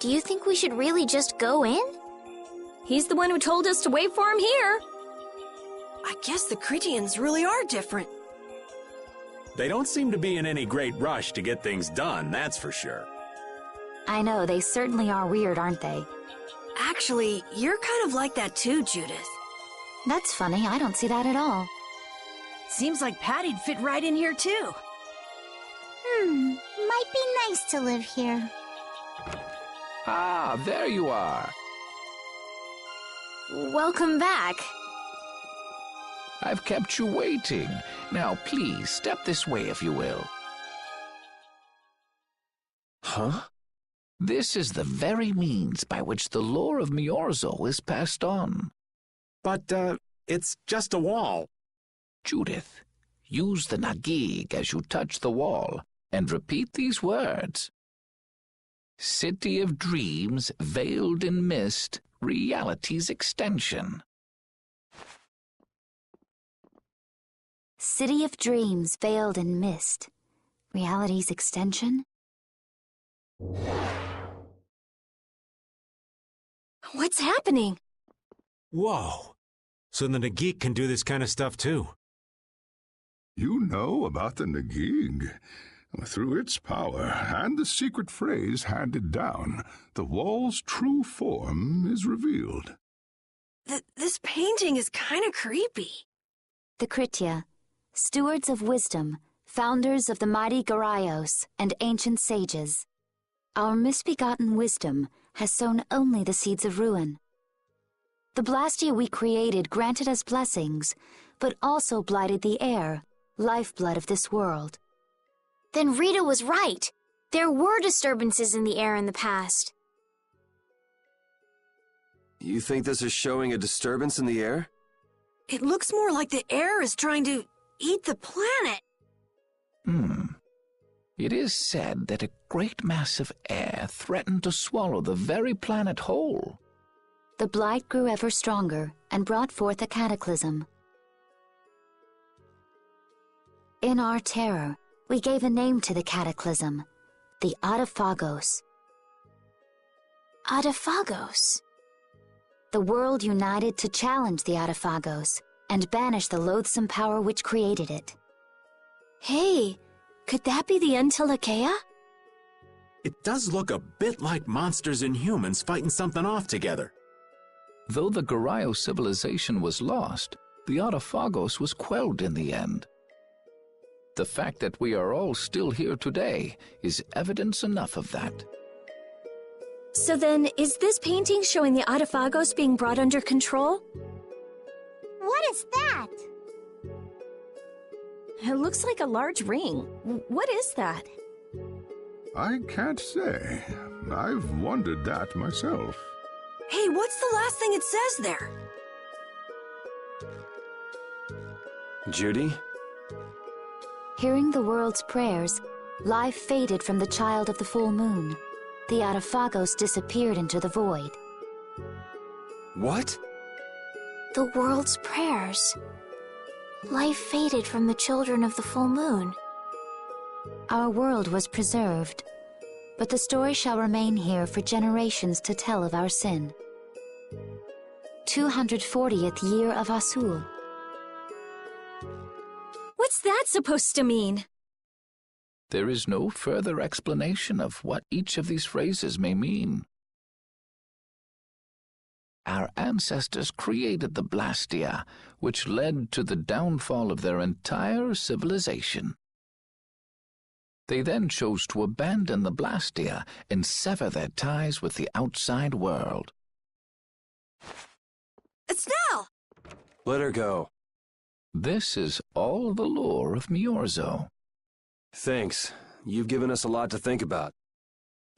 Do you think we should really just go in? He's the one who told us to wait for him here. I guess the Critians really are different. They don't seem to be in any great rush to get things done, that's for sure. I know, they certainly are weird, aren't they? Actually, you're kind of like that too, Judith. That's funny, I don't see that at all. Seems like Patty'd fit right in here too. Might be nice to live here. Ah, there you are. Welcome back. I've kept you waiting. Now, please, step this way if you will. Huh? This is the very means by which the lore of Miorzo is passed on. But, it's just a wall. Judith, use the Nagig as you touch the wall and repeat these words. City of dreams, veiled in mist, reality's extension. City of dreams, veiled in mist, reality's extension? What's happening? Whoa. So the Nagik can do this kind of stuff too. You know about the Nagig. Through its power and the secret phrase handed down, the wall's true form is revealed. This painting is kind of creepy. The Kritia, stewards of wisdom, founders of the mighty Garaios and ancient sages. Our misbegotten wisdom has sown only the seeds of ruin. The Blastia we created granted us blessings, but also blighted the air, lifeblood of this world. Then Rita was right. There were disturbances in the air in the past. You think this is showing a disturbance in the air? It looks more like the air is trying to eat the planet. It is said that a great mass of air threatened to swallow the very planet whole. The blight grew ever stronger and brought forth a cataclysm. In our terror, we gave a name to the cataclysm, the Adaphagos. Adaphagos? The world united to challenge the Adaphagos and banish the loathsome power which created it. Hey, could that be the Entelekea? It does look a bit like monsters and humans fighting something off together. Though the Garayo civilization was lost, the Adaphagos was quelled in the end. The fact that we are all still here today is evidence enough of that. So then, is this painting showing the Adaphagos being brought under control? What is that? It looks like a large ring. What is that? I can't say. I've wondered that myself. Hey, what's the last thing it says there? Judy? Hearing the world's prayers, life faded from the child of the full moon. The Adaphagos disappeared into the void. What? The world's prayers. Life faded from the children of the full moon. Our world was preserved, but the story shall remain here for generations to tell of our sin. 240th year of Asul. What's that supposed to mean? There is no further explanation of what each of these phrases may mean. Our ancestors created the Blastia, which led to the downfall of their entire civilization. They then chose to abandon the Blastia and sever their ties with the outside world. Estelle! Let her go. This is all the lore of Miorzo. Thanks. You've given us a lot to think about.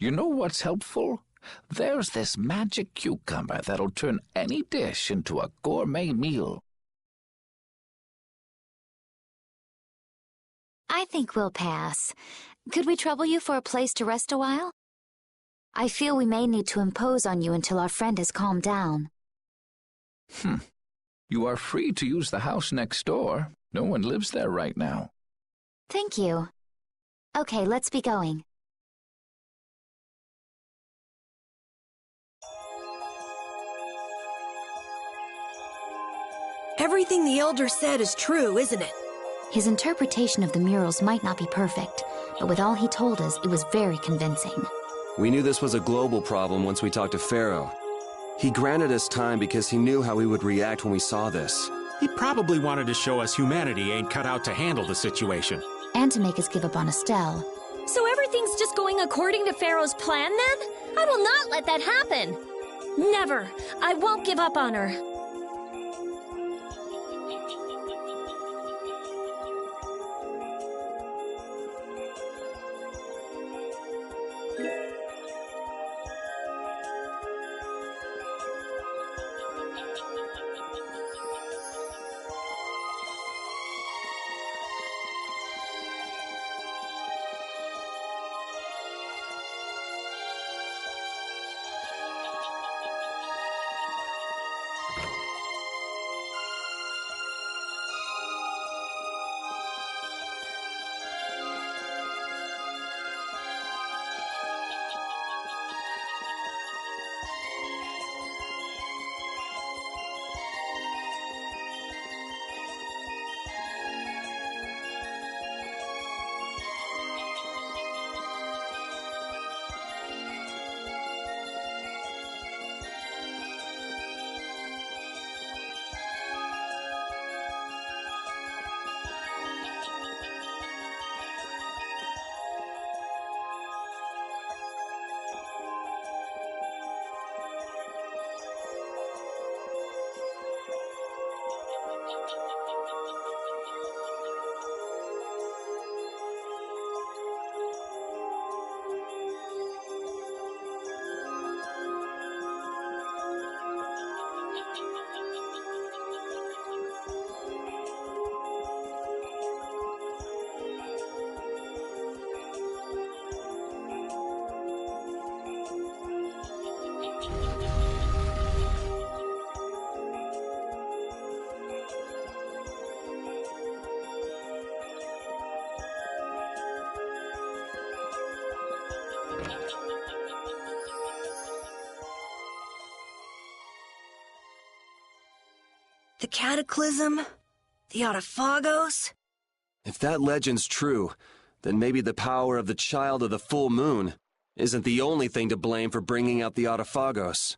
You know what's helpful? There's this magic cucumber that'll turn any dish into a gourmet meal. I think we'll pass. Could we trouble you for a place to rest a while? I feel we may need to impose on you until our friend has calmed down. You are free to use the house next door. No one lives there right now. Thank you. Okay, let's be going. Everything the Elder said is true, isn't it? His interpretation of the murals might not be perfect, but with all he told us, it was very convincing. We knew this was a global problem once we talked to Pharaoh. He granted us time because he knew how we would react when we saw this. He probably wanted to show us humanity ain't cut out to handle the situation. And to make us give up on Estelle. So everything's just going according to Pharaoh's plan then? I will not let that happen! Never! I won't give up on her. The Cataclysm? The Autophagos? If that legend's true, then maybe the power of the Child of the Full Moon isn't the only thing to blame for bringing out the Autophagos.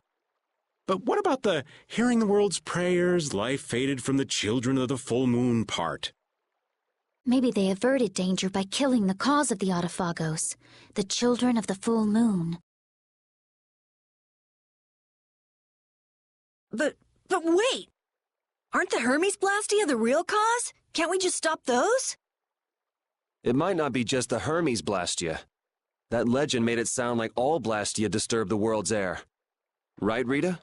But what about the hearing the world's prayers, life faded from the children of the full moon part? Maybe they averted danger by killing the cause of the Autophagos, the children of the full moon. But wait! Aren't the Hermes Blastia the real cause? Can't we just stop those? It might not be just the Hermes Blastia. That legend made it sound like all Blastia disturb the world's air. Right, Rita?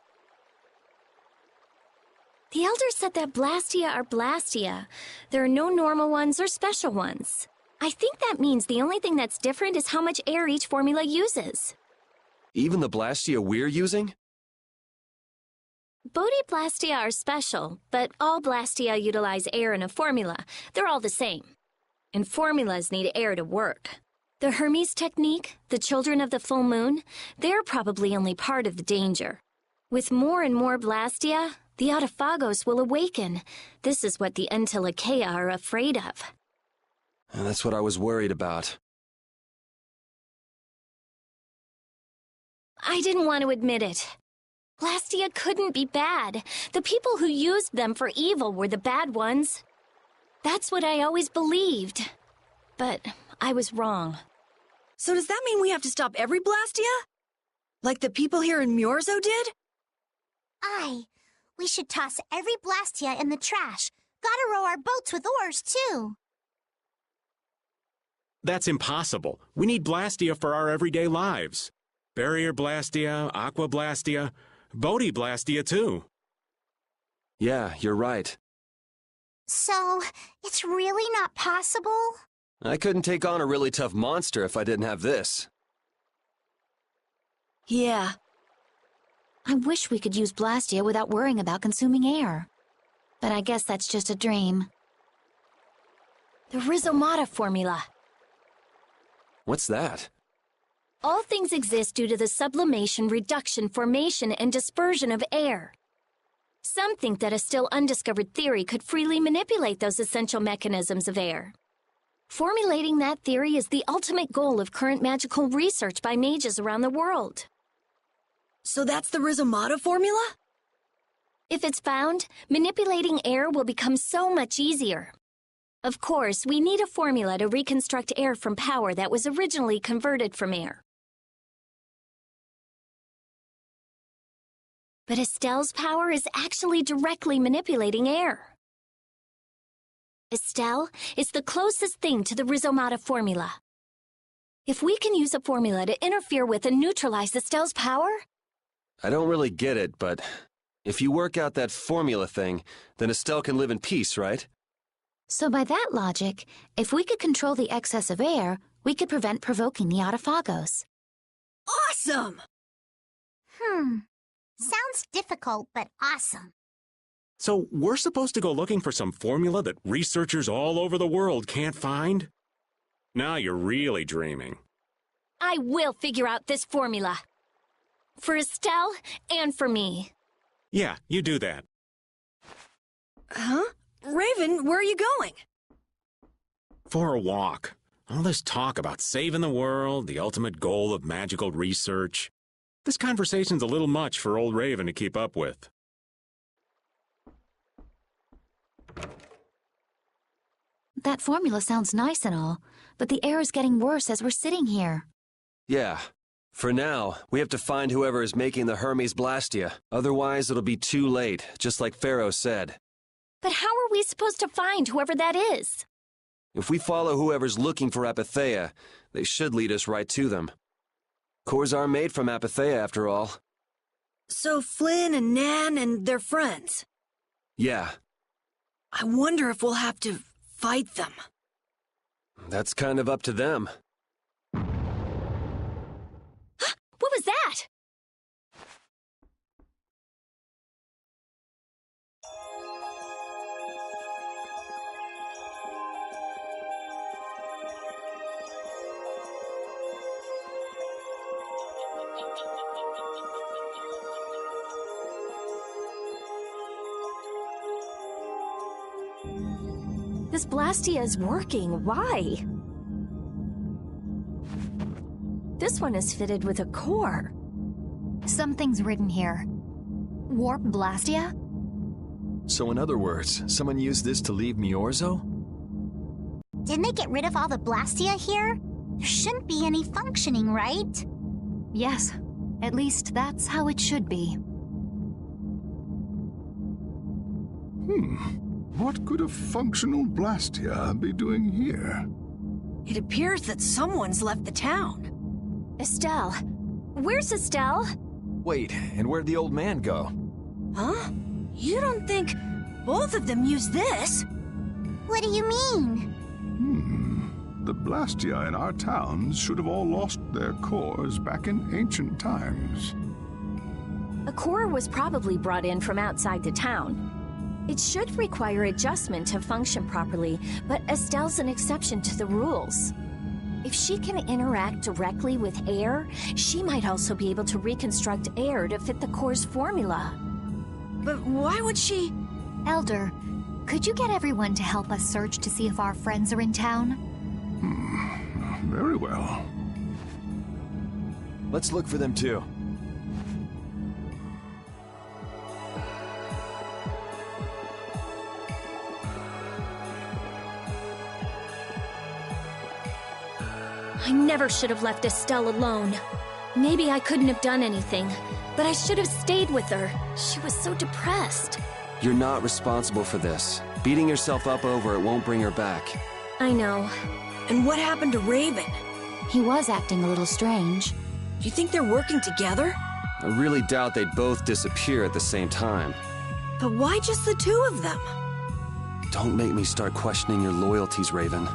The Elder said that Blastia are Blastia. There are no normal ones or special ones. I think that means the only thing that's different is how much air each formula uses. Even the Blastia we're using? Bodhi-Blastia are special, but all Blastia utilize air in a formula. They're all the same. And formulas need air to work. The Hermes technique, the children of the full moon, they're probably only part of the danger. With more and more Blastia, the Autophagos will awaken. This is what the Entelekea are afraid of. And that's what I was worried about. I didn't want to admit it. Blastia couldn't be bad. The people who used them for evil were the bad ones. That's what I always believed. But I was wrong. So does that mean we have to stop every Blastia? Like the people here in Myorzo did? Aye. We should toss every Blastia in the trash. Gotta row our boats with oars, too. That's impossible. We need Blastia for our everyday lives. Barrier Blastia, Aqua Blastia, Bodhi Blastia, too. Yeah, you're right. So, it's really not possible? I couldn't take on a really tough monster if I didn't have this. Yeah. I wish we could use Blastia without worrying about consuming air. but I guess that's just a dream. The Rhizomata formula. What's that? All things exist due to the sublimation, reduction, formation, and dispersion of air. Some think that a still undiscovered theory could freely manipulate those essential mechanisms of air. Formulating that theory is the ultimate goal of current magical research by mages around the world. So that's the Rhizomata formula? If it's found, manipulating air will become so much easier. Of course, we need a formula to reconstruct air from power that was originally converted from air. But Estelle's power is actually directly manipulating air. Estelle is the closest thing to the Rhizomata formula. If we can use a formula to interfere with and neutralize Estelle's power... I don't really get it, but if you work out that formula thing, then Estelle can live in peace, right? So by that logic, if we could control the excess of air, we could prevent provoking the Autophagos. Awesome! Sounds difficult, but awesome. So we're supposed to go looking for some formula that researchers all over the world can't find? Now you're really dreaming. I will figure out this formula. For Estelle and for me. Yeah, you do that. Huh? Raven, where are you going? For a walk. All this talk about saving the world, the ultimate goal of magical research. This conversation's a little much for old Raven to keep up with. That formula sounds nice and all, but the air is getting worse as we're sitting here. Yeah. For now, we have to find whoever is making the Hermes Blastia. Otherwise, it'll be too late, just like Pharaoh said. But how are we supposed to find whoever that is? If we follow whoever's looking for Apatheia, they should lead us right to them. Cores are made from Apatheia, after all. So Flynn and Nan and their friends? Yeah. I wonder if we'll have to fight them. That's kind of up to them. What was that? This Blastia is working. Why? This one is fitted with a core. Something's written here. Warp Blastia? So in other words, someone used this to leave Miorzo? Didn't they get rid of all the Blastia here? There shouldn't be any functioning, right? Yes. At least that's how it should be. What could a functional Blastia be doing here? It appears that someone's left the town. Estelle. Where's Estelle? Wait, and where'd the old man go? Huh? You don't think both of them used this? What do you mean? The Blastia in our towns should have all lost their cores back in ancient times. A core was probably brought in from outside the town. It should require adjustment to function properly, but Estelle's an exception to the rules. If she can interact directly with air, she might also be able to reconstruct air to fit the core's formula. But why would she... Elder, could you get everyone to help us search to see if our friends are in town? Very well. Let's look for them too. I never should have left Estelle alone. Maybe I couldn't have done anything, but I should have stayed with her. She was so depressed. You're not responsible for this. Beating yourself up over it won't bring her back. I know. And what happened to Raven? He was acting a little strange. Do you think they're working together? I really doubt they'd both disappear at the same time. But why just the two of them? Don't make me start questioning your loyalties, Raven.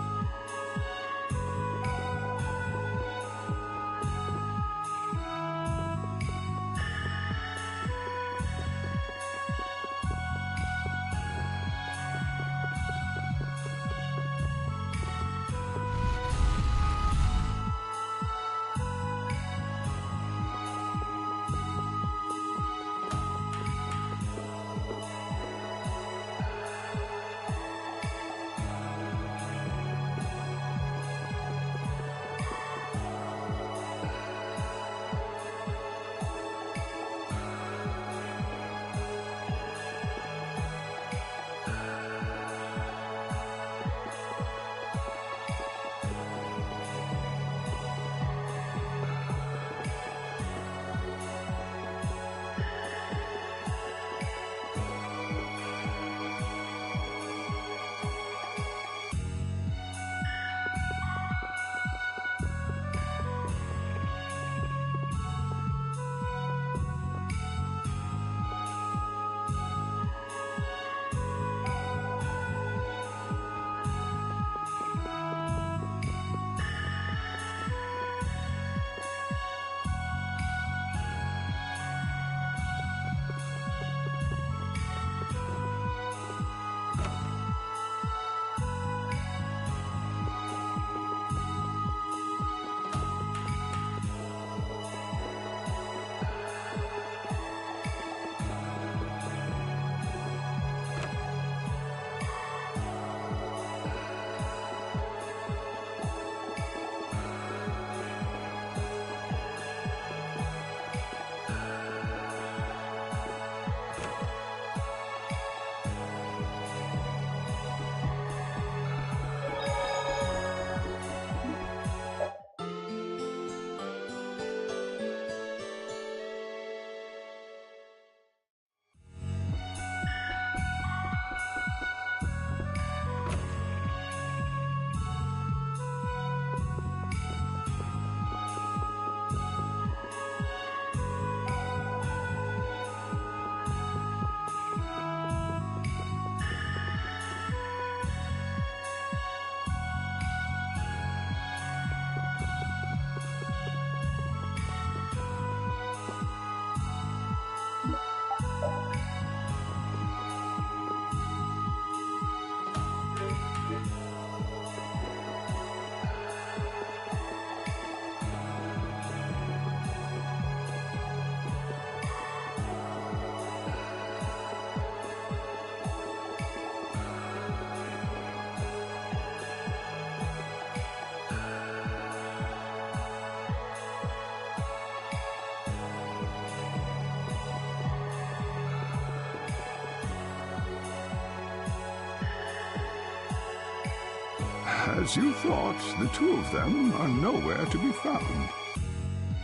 As you thought, the two of them are nowhere to be found.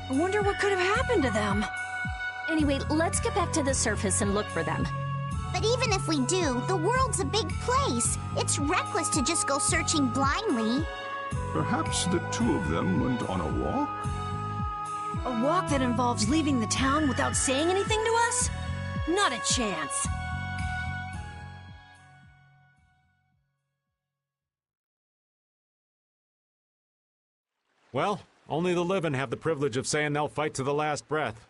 I wonder what could have happened to them. Anyway, let's get back to the surface and look for them. But even if we do, the world's a big place. It's reckless to just go searching blindly. Perhaps the two of them went on a walk? A walk that involves leaving the town without saying anything to us? Not a chance. Well, only the living have the privilege of saying they'll fight to the last breath.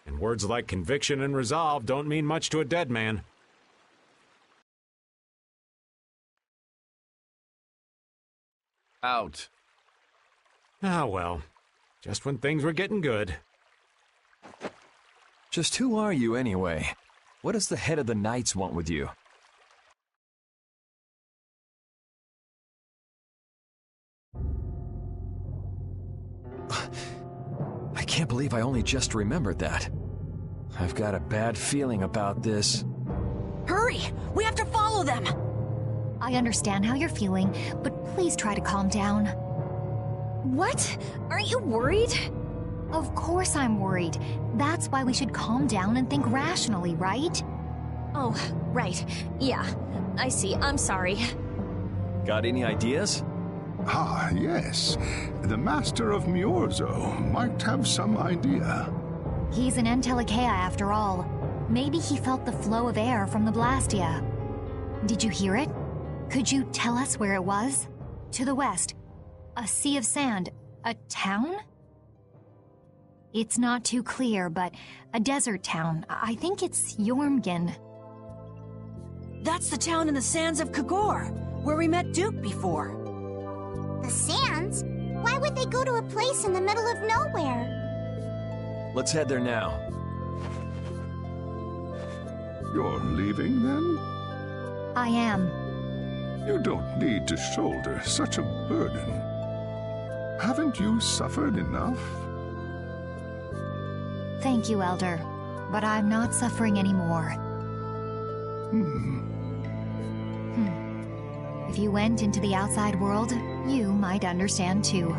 And words like conviction and resolve don't mean much to a dead man. Out. Ah, well. Just when things were getting good. Just who are you, anyway? What does the head of the Knights want with you? I can't believe I only just remembered that. I've got a bad feeling about this. Hurry! We have to follow them! I understand how you're feeling, but please try to calm down. What? Aren't you worried? Of course I'm worried. That's why we should calm down and think rationally, right? Oh, right. Yeah, I see. I'm sorry. Got any ideas? Ah, yes. The Master of Miorzo might have some idea. He's an Entelekea after all. Maybe he felt the flow of air from the Blastia. Did you hear it? Could you tell us where it was? To the west. A sea of sand. A town? It's not too clear, but a desert town. I think it's Jormungand. That's the town in the sands of Kagor, where we met Duke before. The sands? Why would they go to a place in the middle of nowhere? Let's head there now. You're leaving, then? I am. You don't need to shoulder such a burden. Haven't you suffered enough? Thank you, Elder. But I'm not suffering anymore. If you went into the outside world, you might understand too.